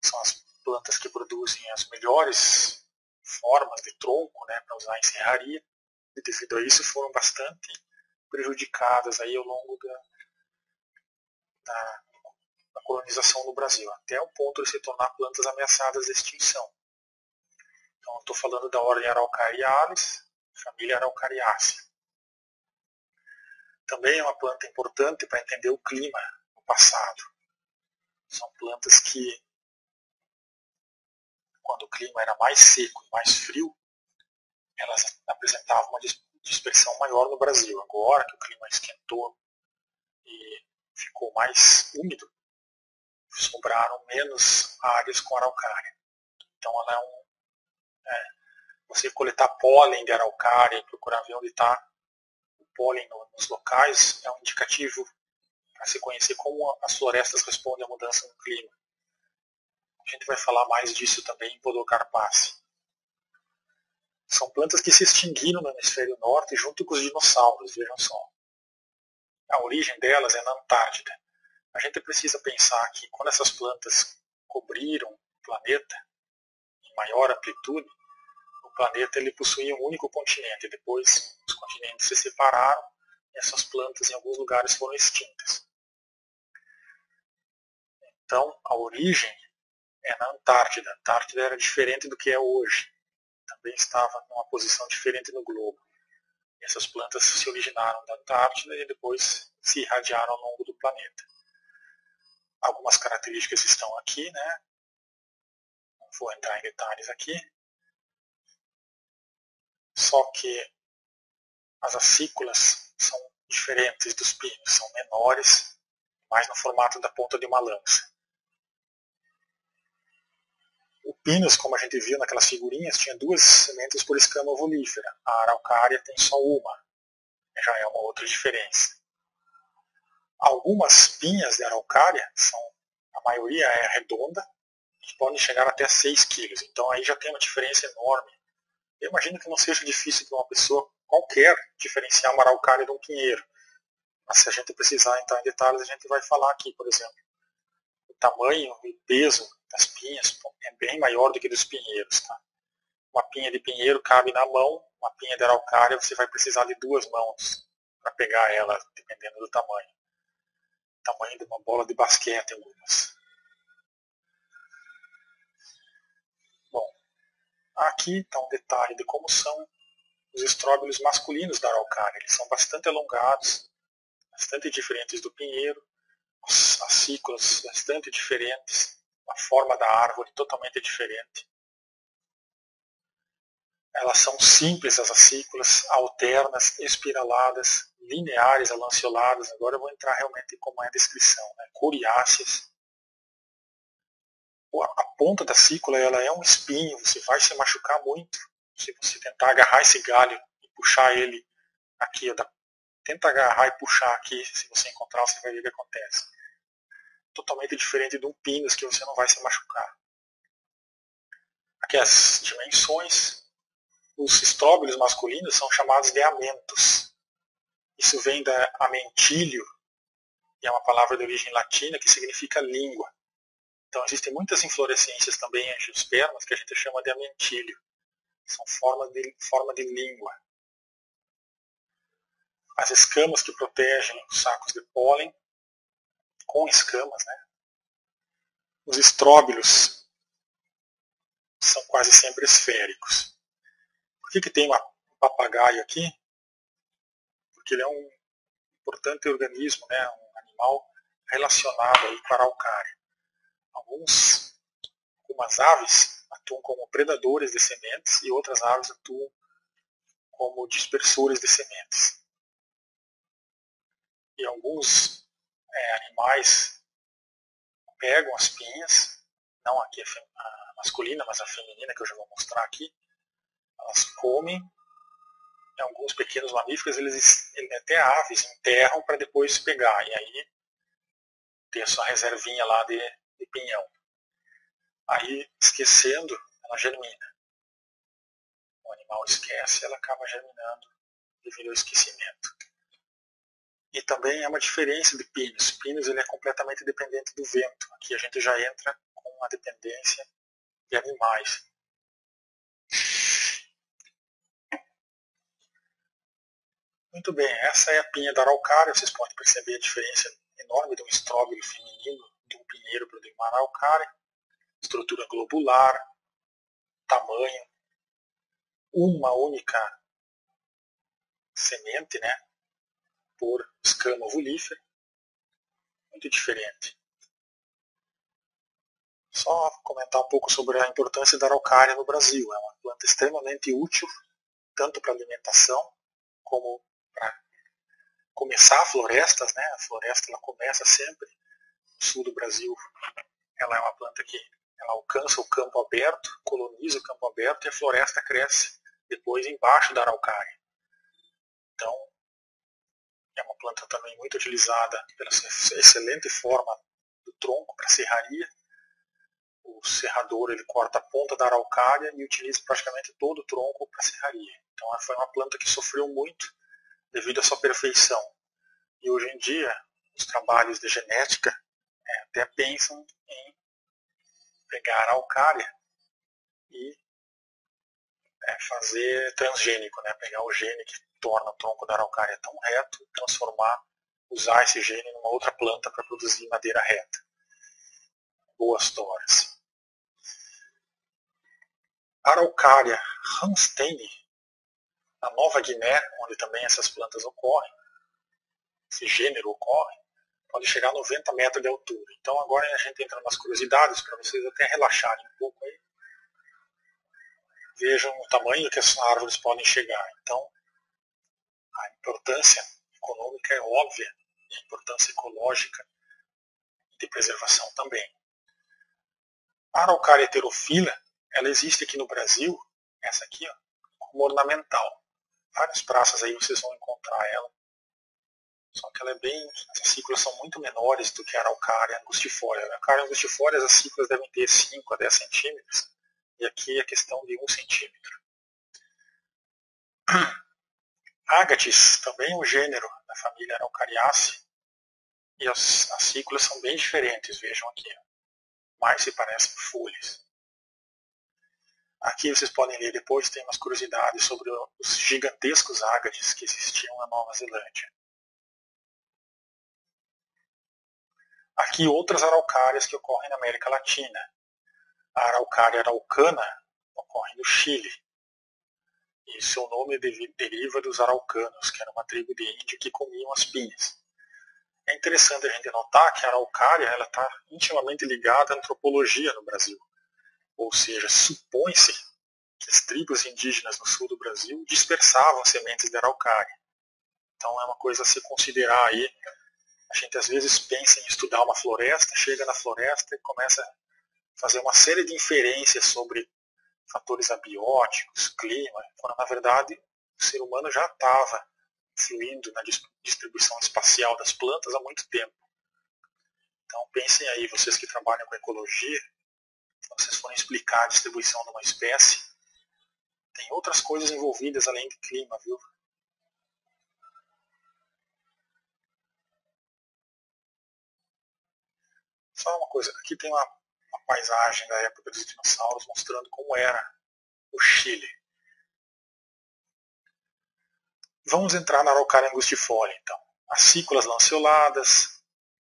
Speaker 1: São as plantas que produzem as melhores formas de tronco, né, para usar em serraria, e devido a isso foram bastante prejudicadas aí ao longo da colonização no Brasil, até o ponto de se tornar plantas ameaçadas de extinção. Então, estou falando da ordem Araucariales, família Araucariácea. Também é uma planta importante para entender o clima no passado. São plantas que, quando o clima era mais seco e mais frio, elas apresentavam uma dispersão maior no Brasil. Agora que o clima esquentou e ficou mais úmido, sobraram menos áreas com araucária. Então ela você coletar pólen de araucária e procurar ver onde está o pólen nos locais é um indicativo para se conhecer como as florestas respondem à mudança no clima. A gente vai falar mais disso também em Podocarpaceae. São plantas que se extinguiram no hemisfério norte junto com os dinossauros, vejam só. A origem delas é na Antártida. A gente precisa pensar que quando essas plantas cobriram o planeta em maior amplitude, o planeta ele possuía um único continente. Depois os continentes se separaram e essas plantas em alguns lugares foram extintas. Então a origem é na Antártida. A Antártida era diferente do que é hoje. Também estava numa posição diferente no globo. E essas plantas se originaram da Antártida e depois se irradiaram ao longo do planeta. Algumas características estão aqui, né? Não vou entrar em detalhes aqui. Só que as acículas são diferentes dos pinos, são menores, mais no formato da ponta de uma lança. O pinus, como a gente viu naquelas figurinhas, tinha 2 sementes por escama ovolífera. A araucária tem só uma. Já é uma outra diferença. Algumas pinhas de araucária, a maioria é redonda, que podem chegar até 6 kg. Então aí já tem uma diferença enorme. Eu imagino que não seja difícil para uma pessoa qualquer diferenciar uma araucária de um pinheiro. Mas se a gente precisar entrar em detalhes, a gente vai falar aqui, por exemplo. O tamanho e o peso das pinhas é bem maior do que dos pinheiros. Tá? Uma pinha de pinheiro cabe na mão, uma pinha de araucária você vai precisar de 2 mãos para pegar ela, dependendo do tamanho. O tamanho de uma bola de basquete, algumas. Bom, aqui está um detalhe de como são os estróbilos masculinos da araucária. Eles são bastante alongados, bastante diferentes do pinheiro, as acículas bastante diferentes, a forma da árvore totalmente diferente. Elas são simples, as acículas, alternas, espiraladas, lineares a lanceoladas. Agora eu vou entrar realmente em como é a descrição. Né? Coriáceas. A ponta da acícula ela é um espinho, você vai se machucar muito se você tentar agarrar esse galho e puxar ele aqui. Tenta agarrar e puxar aqui, se você encontrar você vai ver o que acontece. Totalmente diferente de um pinus que você não vai se machucar. Aqui as dimensões. Os estróbilos masculinos são chamados de amentos. Isso vem da amentílio, que é uma palavra de origem latina que significa língua. Então existem muitas inflorescências também em angiospermas que a gente chama de amentílio. São forma de língua. As escamas que protegem os sacos de pólen, com escamas, né? Os estróbilos são quase sempre esféricos. Por que tem um papagaio aqui? Porque ele é um importante organismo, né? Um animal relacionado aí com a araucária. Algumas aves atuam como predadores de sementes e outras aves atuam como dispersores de sementes. E alguns animais pegam as pinhas não aqui a masculina, mas a feminina, que eu já vou mostrar aqui, elas comem. Alguns pequenos mamíferos, eles até aves enterram para depois pegar, e aí tem a sua reservinha lá de pinhão. Aí, esquecendo, ela germina. O animal esquece, ela acaba germinando devido ao esquecimento. E também é uma diferença de Pinus. Pinus ele é completamente dependente do vento. Aqui a gente já entra com a dependência de animais. Muito bem, essa é a pinha da araucária. Vocês podem perceber a diferença enorme de um estróbilo feminino, de um pinheiro para uma araucária. Estrutura globular, tamanho, uma única semente, né, por escama ovulífera. Muito diferente. Só comentar um pouco sobre a importância da araucária no Brasil. É uma planta extremamente útil, tanto para alimentação, como para começar florestas, né? A floresta ela começa sempre no sul do Brasil. Ela é uma planta que ela alcança o campo aberto, coloniza o campo aberto e a floresta cresce depois embaixo da araucária. Então, é uma planta também muito utilizada pela sua excelente forma do tronco para serraria. O serrador ele corta a ponta da araucária e utiliza praticamente todo o tronco para serraria. Então, ela foi uma planta que sofreu muito devido à sua perfeição. E hoje em dia, os trabalhos de genética até pensam em pegar a araucária e fazer transgênico, né? Pegar o gene que torna o tronco da araucária tão reto, transformar, usar esse gene numa outra planta para produzir madeira reta. Boas toras. Araucária Hansteini, na Nova Guiné, onde também essas plantas ocorrem, esse gênero ocorre, pode chegar a 90 metros de altura. Então agora a gente entra nas curiosidades para vocês até relaxarem um pouco aí. Vejam o tamanho que as árvores podem chegar. Então a importância econômica é óbvia, e a importância ecológica e de preservação também. A araucária heterofila, ela existe aqui no Brasil, essa aqui, ó, como ornamental. Várias praças aí vocês vão encontrar ela. Só que ela é bem. As cículas são muito menores do que a araucária angustifólia. A araucária angustifólia, as cículas devem ter 5 a 10 centímetros. E aqui é questão de 1 centímetro. Agates, também um gênero da família Araucariaceae. E as cículas são bem diferentes, vejam aqui. Mais se parecem folhas. Aqui vocês podem ler depois, tem umas curiosidades sobre os gigantescos agates que existiam na Nova Zelândia. Aqui outras araucárias que ocorrem na América Latina. A araucária araucana ocorre no Chile. E seu nome deriva dos araucanos, que era uma tribo de índio que comiam as pinhas. É interessante a gente notar que a araucária está intimamente ligada à antropologia no Brasil. Ou seja, supõe-se que as tribos indígenas no sul do Brasil dispersavam sementes de araucária. Então é uma coisa a se considerar aí. A gente às vezes pensa em estudar uma floresta, chega na floresta e começa a fazer uma série de inferências sobre fatores abióticos, clima, quando na verdade o ser humano já estava influindo na distribuição espacial das plantas há muito tempo. Então pensem aí, vocês que trabalham com ecologia, quando vocês forem explicar a distribuição de uma espécie, tem outras coisas envolvidas além de clima, viu? Só uma coisa, aqui tem uma paisagem da época dos dinossauros mostrando como era o Chile. Vamos entrar na araucária angustifolia, então. As cículas lanceoladas,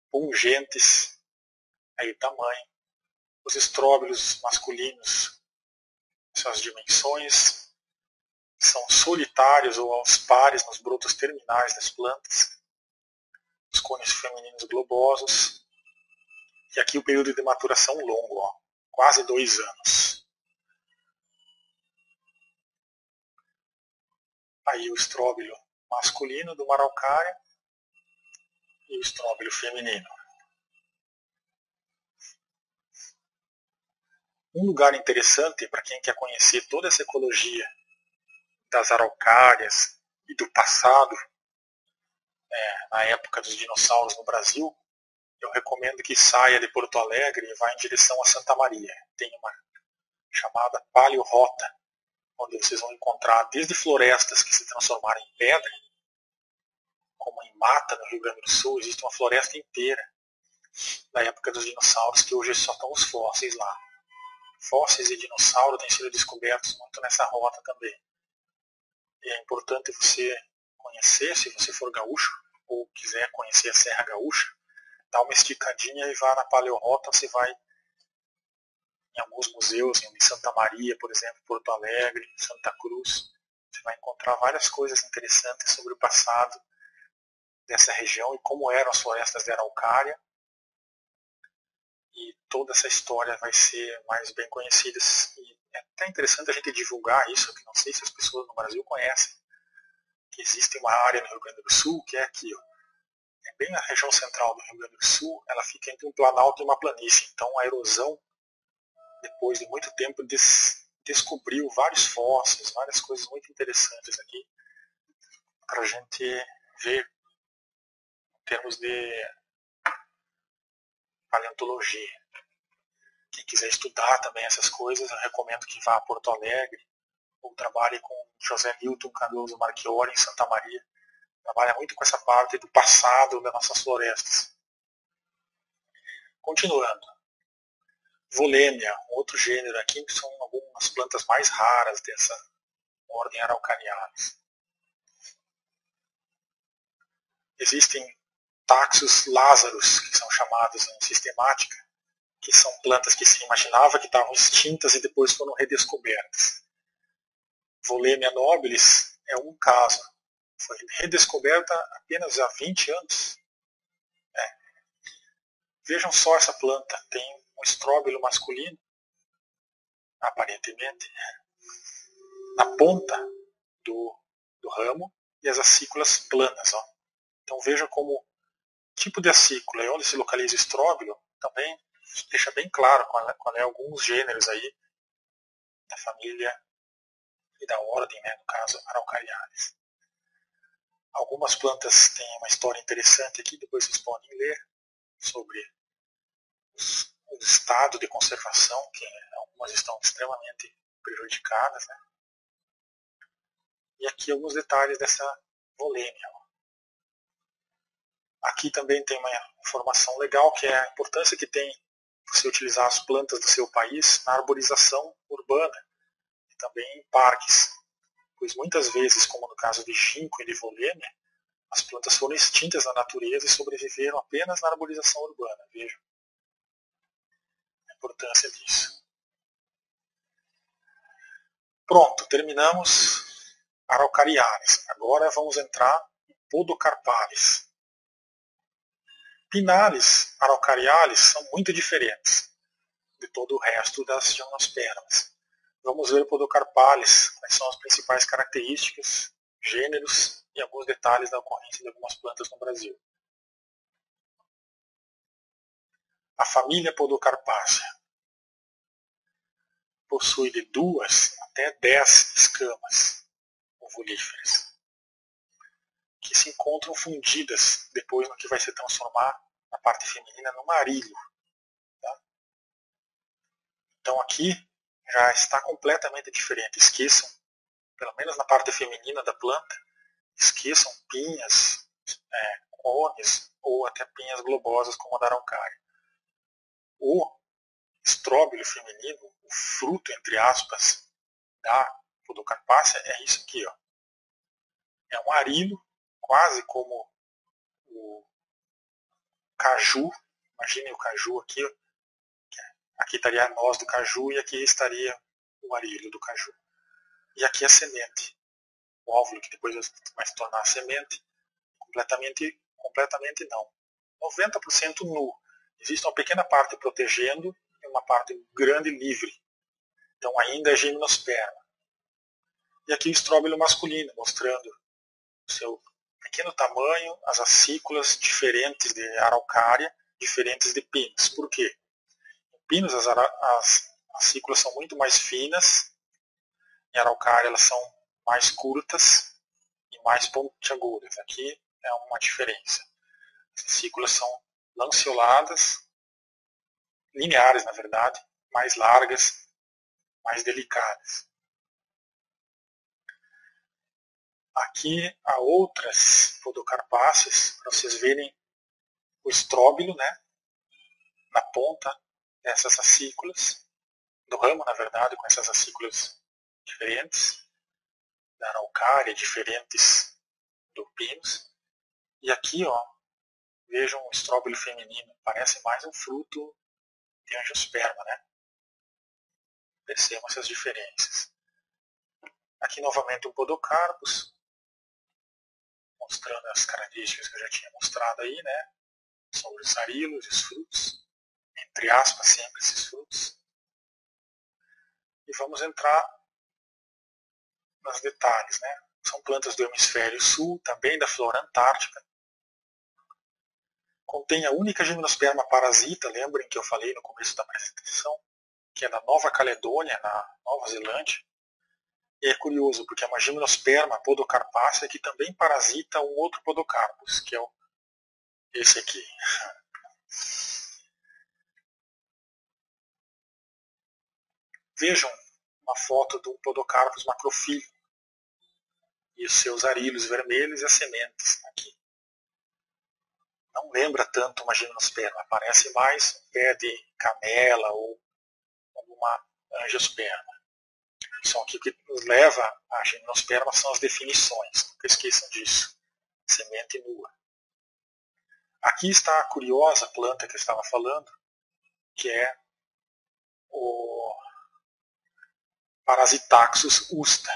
Speaker 1: pungentes, aí tamanho. Os estróbilos masculinos, suas dimensões, são solitários ou aos pares nos brotos terminais das plantas. Os cones femininos globosos. E aqui o período de maturação longo, ó, quase 2 anos. Aí o estróbilo masculino do araucária e o estróbilo feminino. Um lugar interessante para quem quer conhecer toda essa ecologia das araucárias e do passado, na época dos dinossauros no Brasil, eu recomendo que saia de Porto Alegre e vá em direção a Santa Maria. Tem uma chamada Paleorrota, onde vocês vão encontrar desde florestas que se transformaram em pedra, como em Mata, no Rio Grande do Sul, existe uma floresta inteira da época dos dinossauros que hoje só estão os fósseis lá. Fósseis de dinossauro têm sido descobertos muito nessa rota também. E é importante você conhecer, se você for gaúcho, ou quiser conhecer a Serra Gaúcha, dá uma esticadinha e vá na Paleorrota, você vai em alguns museus, em Santa Maria, por exemplo, Porto Alegre, Santa Cruz, você vai encontrar várias coisas interessantes sobre o passado dessa região e como eram as florestas de araucária, e toda essa história vai ser mais bem conhecida. E é até interessante a gente divulgar isso, que não sei se as pessoas no Brasil conhecem, que existe uma área no Rio Grande do Sul, que é aqui, ó, é bem na região central do Rio Grande do Sul, ela fica entre um planalto e uma planície, então a erosão, depois de muito tempo, descobriu vários fósseis, várias coisas muito interessantes aqui, para a gente ver em termos de paleontologia. Quem quiser estudar também essas coisas, eu recomendo que vá a Porto Alegre, ou trabalhe com José Milton Cardoso Marchiori em Santa Maria. Trabalha muito com essa parte do passado das nossas florestas. Continuando. Volêmia, outro gênero aqui, que são algumas plantas mais raras dessa ordem Araucarialis. Existem Taxus Lazarus, que são chamados em sistemática, que são plantas que se imaginava que estavam extintas e depois foram redescobertas. Volêmia nobilis é um caso. Foi redescoberta apenas há 20 anos. Vejam só essa planta, tem um estróbilo masculino, aparentemente, na ponta do ramo e as acículas planas. Ó. Então veja como o tipo de acícula e onde se localiza o estróbilo também deixa bem claro qual é alguns gêneros aí da família e da ordem, né, no caso Araucarialis. Algumas plantas têm uma história interessante aqui, depois vocês podem ler sobre o estado de conservação, que algumas estão extremamente prejudicadas. Né? E aqui alguns detalhes dessa volêmia. Aqui também tem uma informação legal, que é a importância que tem você utilizar as plantas do seu país na arborização urbana e também em parques. Pois muitas vezes, como no caso de ginkgo e de volêmia, as plantas foram extintas na natureza e sobreviveram apenas na arborização urbana. Vejam a importância disso. Pronto, terminamos Araucarialis. Agora vamos entrar em Podocarpalis. Pinales araucarialis são muito diferentes de todo o resto das gimnospermas. Vamos ver o Podocarpalis, quais são as principais características, gêneros e alguns detalhes da ocorrência de algumas plantas no Brasil. A família Podocarpácea possui de 2 até 10 escamas ovulíferas, que se encontram fundidas depois no que vai se transformar na parte feminina num arilho. Tá? Então aqui já está completamente diferente. Esqueçam, pelo menos na parte feminina da planta, esqueçam pinhas, cones ou até pinhas globosas como a da araucária. O estróbilo feminino, o fruto, entre aspas, da Podocarpácea é isso aqui. Ó. É um arilo, quase como o caju. Imaginem o caju aqui. Ó. Aqui estaria a noz do caju e aqui estaria o arilho do caju. E aqui a semente. O óvulo que depois vai se tornar a semente. Completamente não. 90% nu. Existe uma pequena parte protegendo e uma parte grande livre. Então ainda é gimnosperma. E aqui o estróbilo masculino, mostrando o seu pequeno tamanho, as acículas diferentes de araucária, diferentes de pinos. Por quê? Em pinos, as As cículas são muito mais finas, em araucária elas são mais curtas e mais pontiagudas. Aqui é uma diferença. As cículas são lanceoladas, lineares na verdade, mais largas, mais delicadas. Aqui há outras podocarpáceas, para vocês verem o estróbilo, né, na ponta dessas acículas, do ramo na verdade, com essas acículas diferentes, da araucária, diferentes do pinus. E aqui, ó, vejam um estróbilo feminino, parece mais um fruto de angiosperma, né? Percebam essas diferenças. Aqui novamente um podocarpus, mostrando as características que eu já tinha mostrado aí, né? Sobre os arilos e os frutos, entre aspas sempre esses frutos. E vamos entrar nos detalhes, né? São plantas do hemisfério sul, também da flora antártica. Contém a única gimnosperma parasita, lembrem que eu falei no começo da apresentação, que é da Nova Caledônia, na Nova Zelândia. E é curioso, porque é uma gimnosperma podocarpácea que também parasita um outro podocarpus, que é esse aqui. Vejam uma foto do podocarpus macrofilho e os seus arilos vermelhos e as sementes aqui. Não lembra tanto uma gimnosperma, parece mais um pé de canela ou uma angiosperma. Só que o que nos leva à gimnosperma são as definições, nunca esqueçam disso. Semente nua. Aqui está a curiosa planta que eu estava falando, que é o Parasitaxus usta.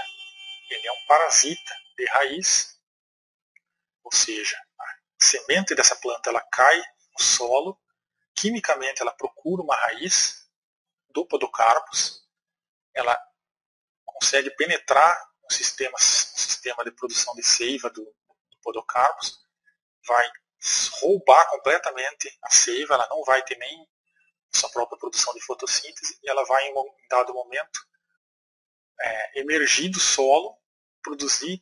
Speaker 1: Ele é um parasita de raiz, ou seja, a semente dessa planta ela cai no solo, quimicamente ela procura uma raiz do podocarpus, ela consegue penetrar no sistema de produção de seiva do podocarpus, vai roubar completamente a seiva, ela não vai ter nem sua própria produção de fotossíntese e ela vai em um dado momento emergir do solo, produzir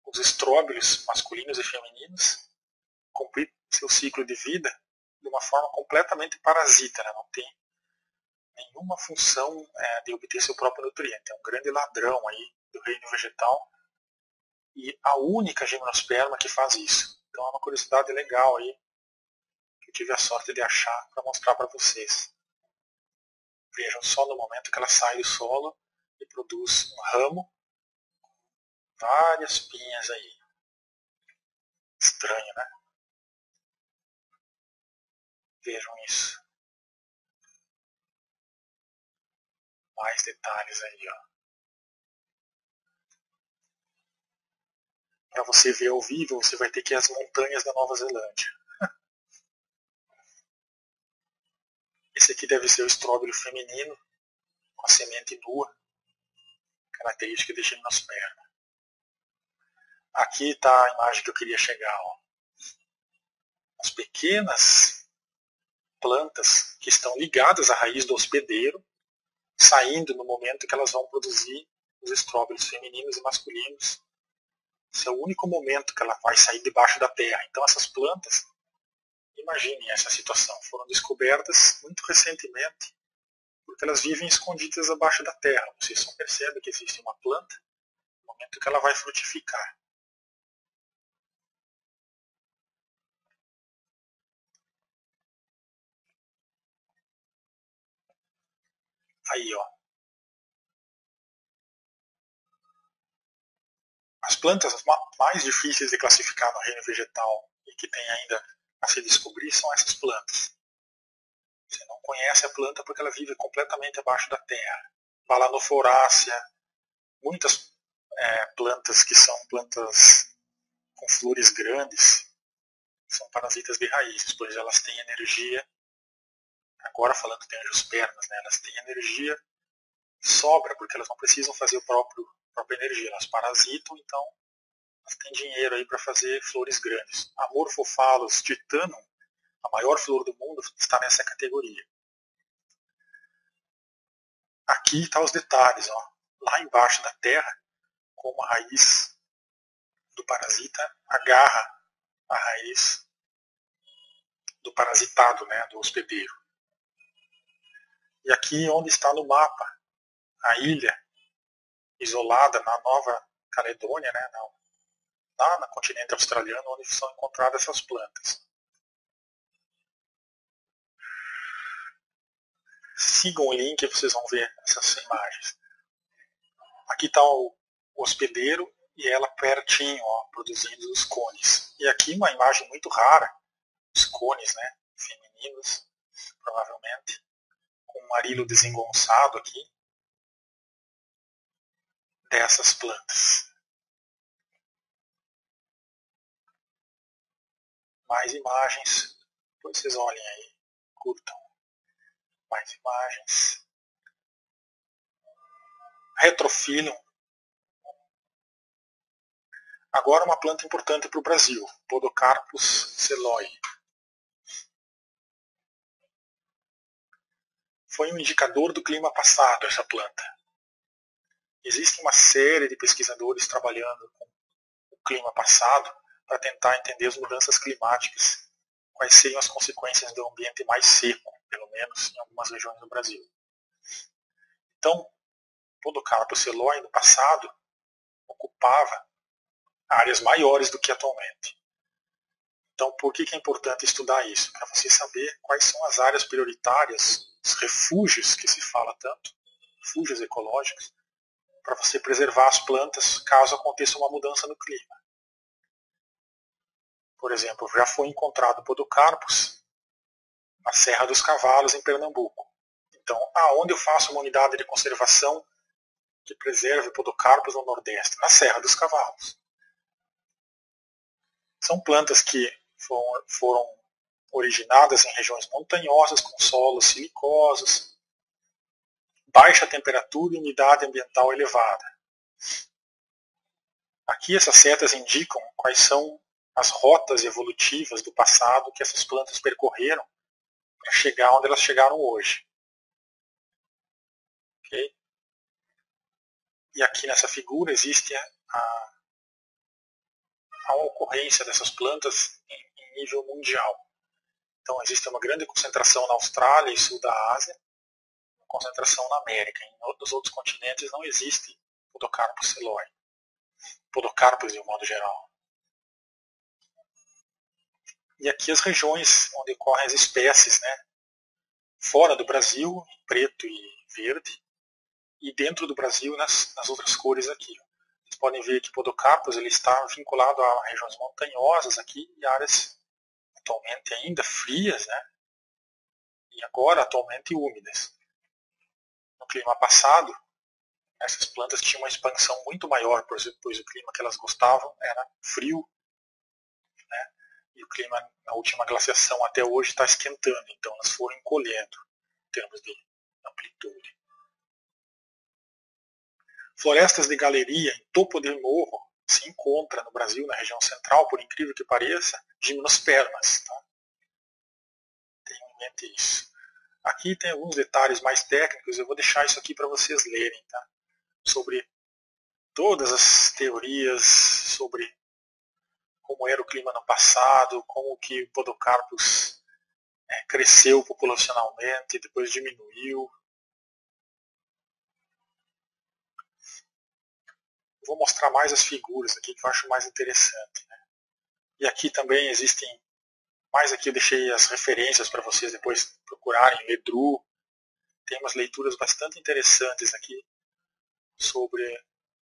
Speaker 1: os estróbilos masculinos e femininos, cumprir seu ciclo de vida de uma forma completamente parasita, né? Não tem nenhuma função de obter seu próprio nutriente. É um grande ladrão aí do reino vegetal e a única gimnosperma que faz isso. Então é uma curiosidade legal aí que eu tive a sorte de achar para mostrar para vocês. Vejam só no momento que ela sai do solo e produz um ramo, várias pinhas aí. Estranho, né? Vejam isso. Mais detalhes aí, ó. Para você ver ao vivo, você vai ter que ir às montanhas da Nova Zelândia. Esse aqui deve ser o estróbilo feminino, com a semente nua, característica de gimnosperma. Aqui está a imagem que eu queria chegar. Ó. As pequenas plantas que estão ligadas à raiz do hospedeiro, saindo no momento que elas vão produzir os estróbilos femininos e masculinos. Esse é o único momento que ela vai sair debaixo da terra. Então essas plantas, imaginem essa situação, foram descobertas muito recentemente, porque elas vivem escondidas abaixo da terra. Vocês só percebem que existe uma planta no momento que ela vai frutificar. Aí, ó. As plantas mais difíceis de classificar no reino vegetal e que tem ainda a se descobrir são essas plantas. Você não conhece a planta porque ela vive completamente abaixo da terra. Balanoforácea, muitas plantas que são plantas com flores grandes, são parasitas de raízes, pois elas têm energia, agora falando de angiospermas, né, elas têm energia sobra, porque elas não precisam fazer a própria energia, elas parasitam, então elas têm dinheiro aí para fazer flores grandes. Amorphophallus titanum, a maior flor do mundo, está nessa categoria. Aqui estão os detalhes. Ó. Lá embaixo da terra, como a raiz do parasita agarra a raiz do parasitado, né, do hospedeiro. E aqui onde está no mapa a ilha isolada na Nova Caledônia, né, lá no continente australiano, onde são encontradas essas plantas. Sigam o link e vocês vão ver essas imagens. Aqui está o hospedeiro e ela pertinho, ó, produzindo os cones. E aqui uma imagem muito rara, os cones, né, femininos, provavelmente, com um arilo desengonçado aqui, dessas plantas. Mais imagens, depois vocês olhem aí, curtam. Mais imagens. Retrophyllum. Agora uma planta importante para o Brasil, Podocarpus seloi. Foi um indicador do clima passado essa planta. Existe uma série de pesquisadores trabalhando com o clima passado para tentar entender as mudanças climáticas, quais seriam as consequências do ambiente mais seco, pelo menos em algumas regiões do Brasil. Então, Podocarpus seloi no passado ocupava áreas maiores do que atualmente. Então, por que é importante estudar isso? Para você saber quais são as áreas prioritárias, os refúgios que se fala tanto, refúgios ecológicos, para você preservar as plantas caso aconteça uma mudança no clima. Por exemplo, já foi encontrado Podocarpus na Serra dos Cavalos, em Pernambuco. Então, aonde eu faço uma unidade de conservação que preserve Podocarpus no Nordeste? Na Serra dos Cavalos. São plantas que foram originadas em regiões montanhosas, com solos silicosos, baixa temperatura e umidade ambiental elevada. Aqui essas setas indicam quais são as rotas evolutivas do passado que essas plantas percorreram para chegar onde elas chegaram hoje. Okay? E aqui nessa figura existe a ocorrência dessas plantas em nível mundial. Então existe uma grande concentração na Austrália e sul da Ásia, uma concentração na América. Nos outros continentes não existe Podocarpus seloi. Podocarpus de um modo geral. E aqui as regiões onde ocorrem as espécies, né? Fora do Brasil, preto e verde, e dentro do Brasil nas outras cores aqui. Vocês podem ver que Podocarpus ele está vinculado a regiões montanhosas aqui e áreas atualmente ainda frias, né? E agora atualmente úmidas. No clima passado, essas plantas tinham uma expansão muito maior, pois o clima que elas gostavam era frio, né? E o clima na última glaciação até hoje está esquentando, então elas foram encolhendo em termos de amplitude. Florestas de galeria em topo de morro se encontra no Brasil, na região central, por incrível que pareça, gimnospermas. Tá? Tenham em mente isso. Aqui tem alguns detalhes mais técnicos, eu vou deixar isso aqui para vocês lerem, tá? Sobre todas as teorias sobre como era o clima no passado, como que o Podocarpus cresceu populacionalmente, depois diminuiu. Vou mostrar mais as figuras aqui que eu acho mais interessante. Né? E aqui também existem, mais aqui eu deixei as referências para vocês depois procurarem, Ledru. Tem umas leituras bastante interessantes aqui sobre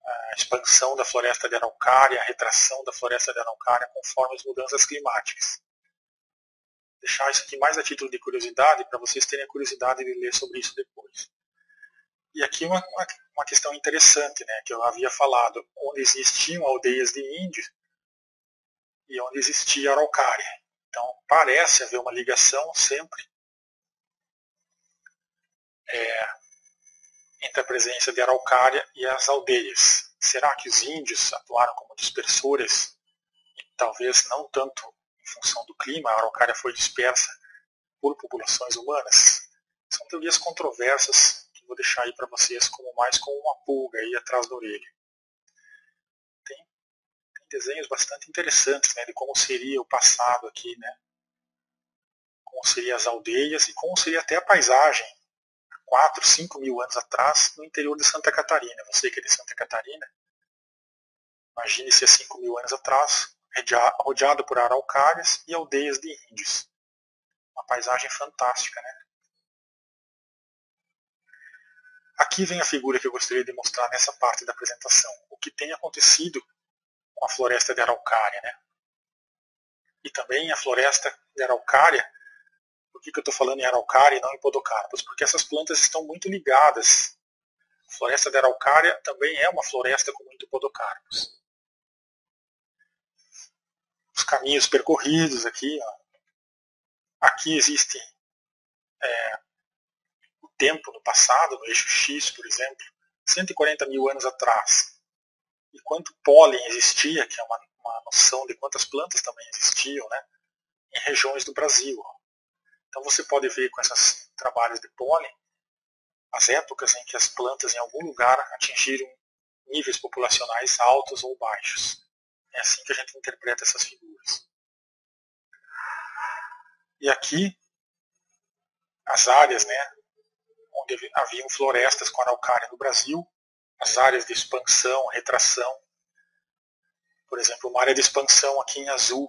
Speaker 1: a expansão da floresta de araucária, a retração da floresta de araucária conforme as mudanças climáticas. Deixar isso aqui mais a título de curiosidade, para vocês terem a curiosidade de ler sobre isso depois. E aqui uma questão interessante, né, que eu havia falado, onde existiam aldeias de índios e onde existia araucária. Então parece haver uma ligação sempre entre a presença de araucária e as aldeias. Será que os índios atuaram como dispersores? E talvez não tanto em função do clima, a araucária foi dispersa por populações humanas? São teorias controversas que vou deixar aí para vocês mais como uma pulga aí atrás da orelha. Tem desenhos bastante interessantes, né, de como seria o passado aqui, né, como seriam as aldeias e como seria até a paisagem 4, 5 mil anos atrás no interior de Santa Catarina. Você que é de Santa Catarina, imagine-se há 5 mil anos atrás, rodeado por araucárias e aldeias de índios. Uma paisagem fantástica, né? Aqui vem a figura que eu gostaria de mostrar nessa parte da apresentação. O que tem acontecido com a floresta de araucária, né? E também a floresta de araucária. Por que eu estou falando em araucária e não em podocarpus? Porque essas plantas estão muito ligadas. A floresta de araucária também é uma floresta com muito podocarpus. Os caminhos percorridos aqui, ó. Aqui existe o tempo no passado, no eixo X, por exemplo, 140 mil anos atrás. E quanto pólen existia, que é uma noção de quantas plantas também existiam, né, em regiões do Brasil. Então você pode ver com esses trabalhos de pólen as épocas em que as plantas em algum lugar atingiram níveis populacionais altos ou baixos. É assim que a gente interpreta essas figuras. E aqui, as áreas, né, onde haviam florestas com araucária no Brasil, as áreas de expansão, retração. Por exemplo, uma área de expansão aqui em azul.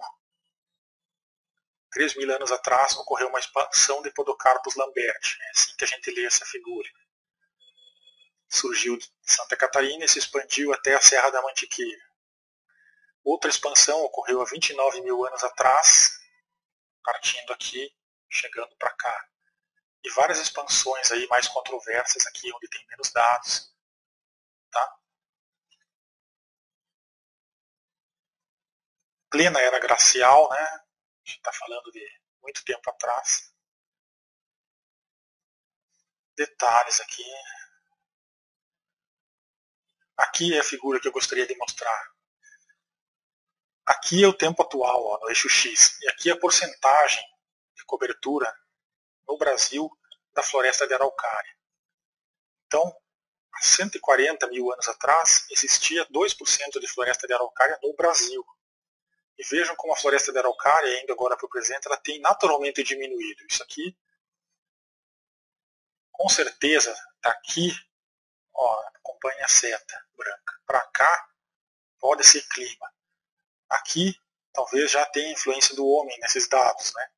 Speaker 1: 3 mil anos atrás ocorreu uma expansão de Podocarpus lamberti. É assim que a gente lê essa figura. Surgiu de Santa Catarina e se expandiu até a Serra da Mantiqueira. Outra expansão ocorreu há 29 mil anos atrás, partindo aqui, chegando para cá. E várias expansões aí mais controversas aqui, onde tem menos dados. Tá? Plena era glacial, né? A gente está falando de muito tempo atrás. Detalhes aqui. Aqui é a figura que eu gostaria de mostrar. Aqui é o tempo atual, ó, no eixo X. E aqui é a porcentagem de cobertura no Brasil da floresta de araucária. Então, há 140 mil anos atrás, existia 2% de floresta de araucária no Brasil. E vejam como a floresta de araucária, indo agora para o presente, ela tem naturalmente diminuído. Isso aqui, com certeza, daqui, ó, acompanhe a seta branca. Para cá, pode ser clima. Aqui, talvez já tenha influência do homem nesses dados, né?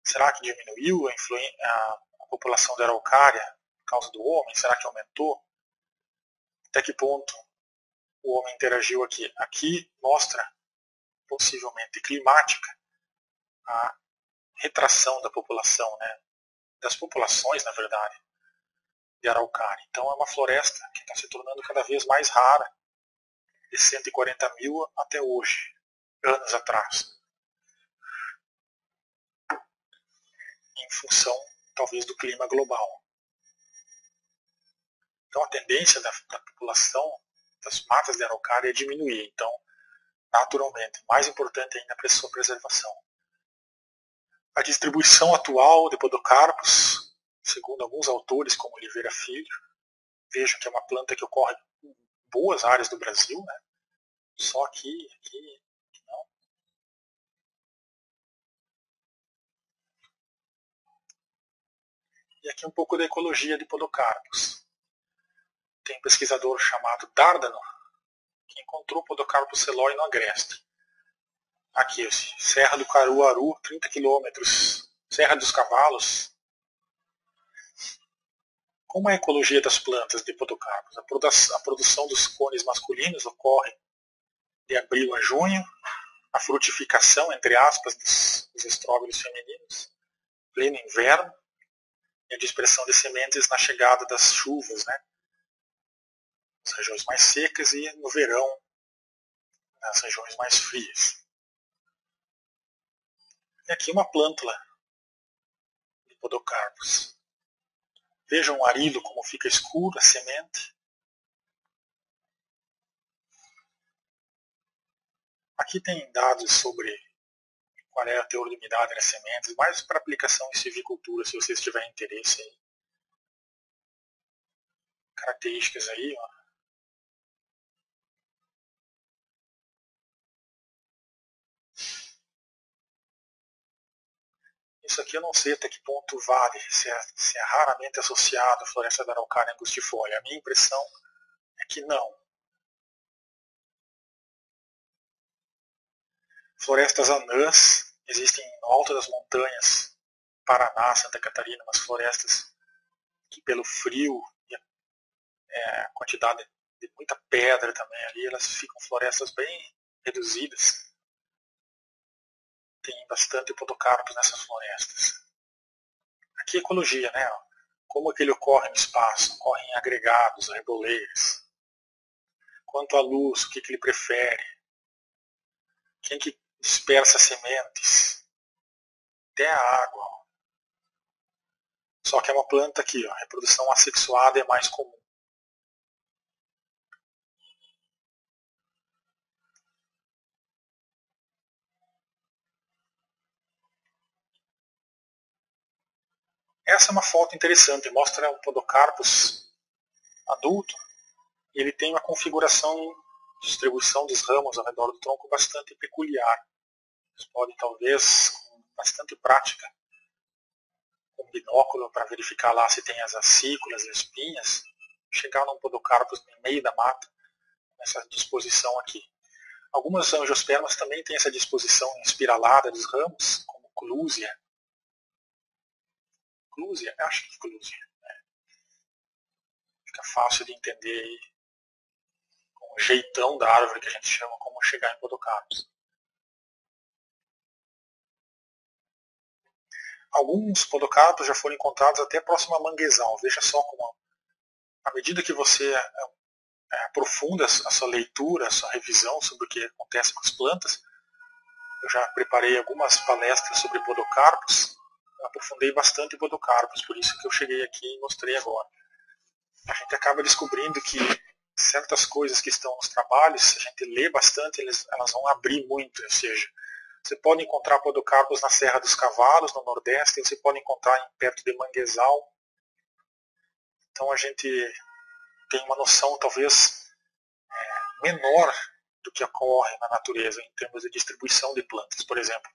Speaker 1: Será que diminuiu a população da araucária por causa do homem? Será que aumentou? Até que ponto o homem interagiu aqui? Aqui mostra, possivelmente climática, a retração da população, né? Das populações, na verdade, de araucária. Então é uma floresta que está se tornando cada vez mais rara, de 140 mil até hoje, anos atrás. Em função, talvez, do clima global. Então a tendência da população das matas de araucária é diminuir. Então, naturalmente, mais importante ainda para a sua preservação. A distribuição atual de podocarpus, segundo alguns autores, como Oliveira Filho, vejam que é uma planta que ocorre em boas áreas do Brasil, né? Só aqui não. E aqui um pouco da ecologia de podocarpus. Tem um pesquisador chamado Dárdano, que encontrou Podocarpus celoi no Agreste. Aqui, Serra do Caruaru, 30 quilômetros. Serra dos Cavalos. Como é a ecologia das plantas de Podocarpus? A produção dos cones masculinos ocorre de abril a junho. A frutificação, entre aspas, dos estróbilos femininos, pleno inverno. E a dispersão de sementes na chegada das chuvas, né? Nas regiões mais secas e no verão, nas regiões mais frias. E aqui uma plântula de Podocarpus. Vejam o arilo como fica escuro, a semente. Aqui tem dados sobre qual é a teor de umidade nas sementes, mais para aplicação em silvicultura, se vocês tiverem interesse aí. características aí, ó. Isso aqui eu não sei até que ponto vale, se é raramente associado à floresta da araucária angustifolia. A minha impressão é que não. Florestas anãs existem no alto das montanhas, Paraná, Santa Catarina, umas florestas que pelo frio e a quantidade de muita pedra também ali, elas ficam florestas bem reduzidas. Tem bastante podocarpos nessas florestas. Aqui ecologia, né? Como é que ele ocorre no espaço? Ocorre em agregados, arreboleiras. Quanto à luz, o que ele prefere? Quem que dispersa sementes? Até a água. Ó. Só que é uma planta aqui, ó, a reprodução assexuada é mais comum. Essa é uma foto interessante, mostra um podocarpus adulto. Ele tem uma configuração de distribuição dos ramos ao redor do tronco bastante peculiar. Vocês podem, talvez, com bastante prática, com binóculo para verificar lá se tem as acículas e espinhas, chegar num podocarpus no meio da mata, nessa disposição aqui. Algumas angiospermas também têm essa disposição espiralada dos ramos, como Clusia. Clusia? Acho que Clusia. Fica fácil de entender aí, com o jeitão da árvore que a gente chama, como chegar em podocarpus. Alguns podocarpos já foram encontrados até próximo a manguezal. Veja só como, à medida que você aprofunda a sua leitura, a sua revisão sobre o que acontece com as plantas, eu já preparei algumas palestras sobre podocarpos, eu aprofundei bastante podocarpos, por isso que eu cheguei aqui e mostrei agora. A gente acaba descobrindo que certas coisas que estão nos trabalhos, se a gente lê bastante, elas vão abrir muito, ou seja, você pode encontrar podocarpos na Serra dos Cavalos, no Nordeste, você pode encontrar perto de Manguezal. Então a gente tem uma noção talvez menor do que ocorre na natureza em termos de distribuição de plantas. Por exemplo,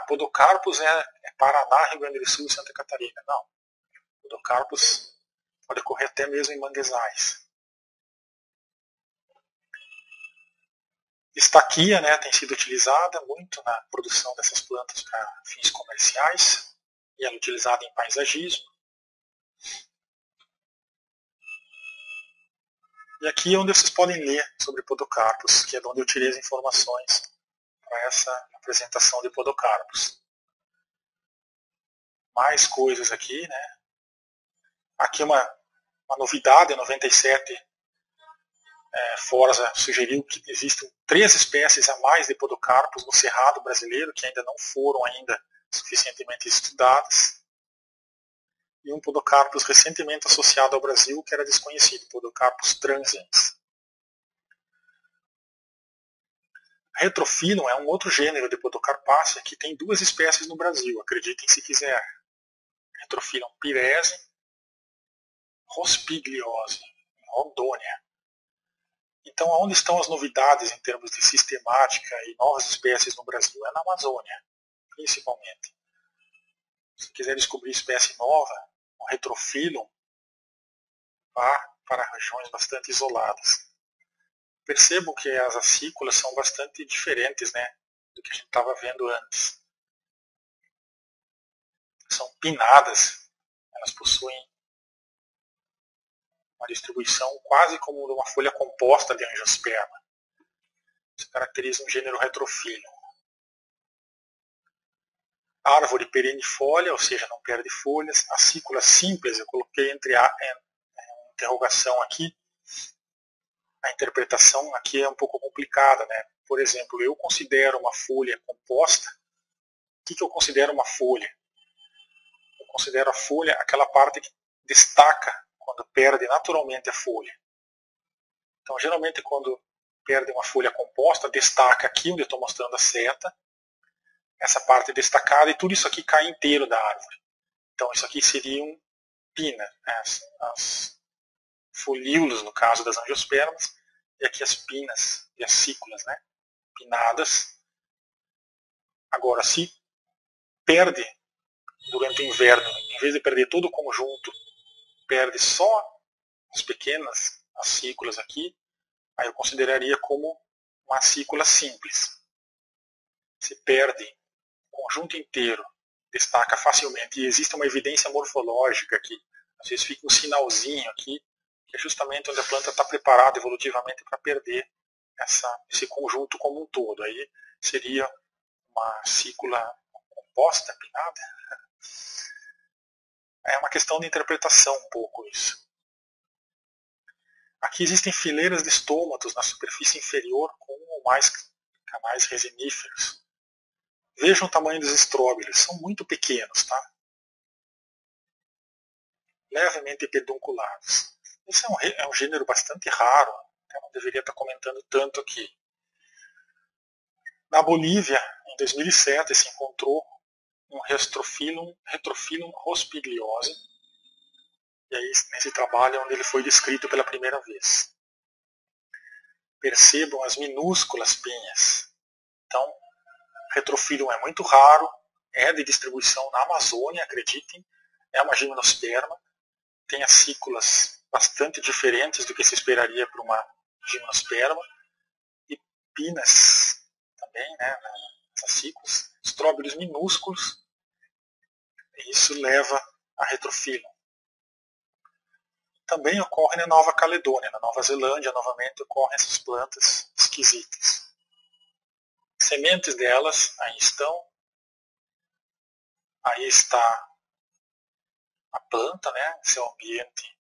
Speaker 1: podocarpus é Paraná, Rio Grande do Sul e Santa Catarina. Não. Podocarpus pode ocorrer até mesmo em manguezais. Estaquia, né, tem sido utilizada muito na produção dessas plantas para fins comerciais e ela é utilizada em paisagismo. E aqui é onde vocês podem ler sobre podocarpus, que é de onde eu tirei as informações para essa apresentação de podocarpus. Mais coisas aqui, né? Aqui uma novidade, em 97, Forza sugeriu que existam 3 espécies a mais de podocarpus no cerrado brasileiro, que ainda não foram ainda suficientemente estudadas. E um podocarpus recentemente associado ao Brasil, que era desconhecido, podocarpus transiens. Retrophyllum é um outro gênero de podocarpácea que tem 2 espécies no Brasil, acreditem se quiser. Retrophyllum pirese, rospigliose, em Rondônia. Então, onde estão as novidades em termos de sistemática e novas espécies no Brasil? É na Amazônia, principalmente. Se quiser descobrir espécie nova, um Retrophyllum, vá para regiões bastante isoladas. Percebam que as acículas são bastante diferentes, né, do que a gente estava vendo antes. São pinnadas, elas possuem uma distribuição quase como uma folha composta de angiosperma. Isso caracteriza um gênero Retrophyllum. Árvore perennifolia, ou seja, não perde folhas. Acícula simples, eu coloquei entre a interrogação aqui. A interpretação aqui é um pouco complicada, né? Por exemplo, eu considero uma folha composta. O que eu considero uma folha? Eu considero a folha aquela parte que destaca quando perde naturalmente a folha. Então, geralmente, quando perde uma folha composta, destaca aqui onde eu estou mostrando a seta, essa parte destacada, e tudo isso aqui cai inteiro da árvore. Então, isso aqui seria um pinna. folíolos, no caso das angiospermas, e aqui as pinas e as cículas, né? Pinadas. Agora, se perde durante o inverno, em vez de perder todo o conjunto, perde só as pequenas, as cículas aqui, aí eu consideraria como uma cícula simples. Se perde o conjunto inteiro, destaca facilmente, e existe uma evidência morfológica aqui, às vezes fica um sinalzinho aqui, que é justamente onde a planta está preparada evolutivamente para perder esse conjunto como um todo. Aí seria uma cícula composta, pinada. É uma questão de interpretação um pouco isso. Aqui existem fileiras de estômatos na superfície inferior com ou mais canais resiníferos. Vejam o tamanho dos estróbilos, são muito pequenos, tá? Levemente pedunculados. Esse é um gênero bastante raro, eu não deveria estar comentando tanto aqui. Na Bolívia, em 2007, se encontrou um Retrophyllum rospigliose, e aí nesse trabalho é onde ele foi descrito pela primeira vez. Percebam as minúsculas pinhas. Então, Retrophyllum é muito raro, é de distribuição na Amazônia, acreditem, é uma gimnosperma, tem as cículas bastante diferentes do que se esperaria para uma gimnosperma, e pinas também, né, nessas cículas, estróbilos minúsculos, e isso leva a Retrophyllum. Também ocorre na Nova Caledônia, na Nova Zelândia, novamente ocorrem essas plantas esquisitas. Sementes delas aí estão. Aí está a planta, né, seu ambiente,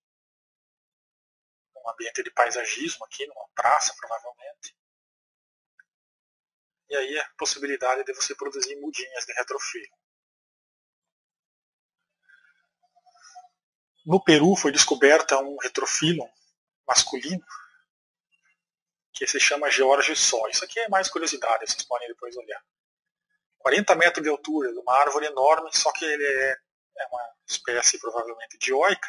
Speaker 1: um ambiente de paisagismo aqui, numa praça provavelmente. E aí a possibilidade de você produzir mudinhas de Retrophyllum. No Peru foi descoberta um Retrophyllum masculino que se chama George Só. Isso aqui é mais curiosidade, vocês podem depois olhar. 40 metros de altura, uma árvore enorme, só que ele é uma espécie provavelmente dioica.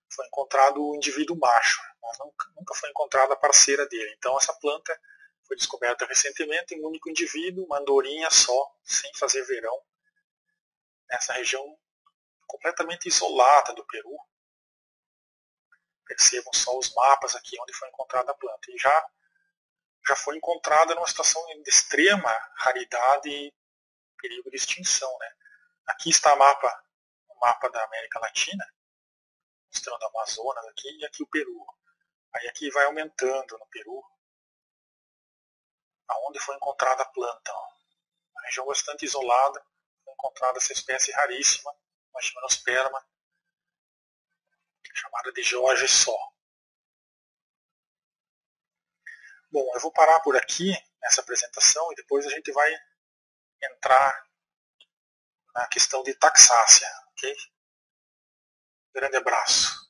Speaker 1: Foi encontrado o indivíduo macho, mas nunca foi encontrada a parceira dele. Então essa planta foi descoberta recentemente em um único indivíduo, uma andorinha só, sem fazer verão, nessa região completamente isolada do Peru. Percebam só os mapas aqui onde foi encontrada a planta. E já foi encontrada numa situação de extrema raridade e perigo de extinção, né? Aqui está o mapa da América Latina, mostrando o Amazonas aqui, e aqui o Peru. Aí aqui vai aumentando no Peru, aonde foi encontrada a planta. Ó. Uma região bastante isolada, foi encontrada essa espécie raríssima, uma gimnosperma, chamada de George Só. Bom, eu vou parar por aqui nessa apresentação e depois a gente vai entrar na questão de taxácia. Ok? Grande abraço.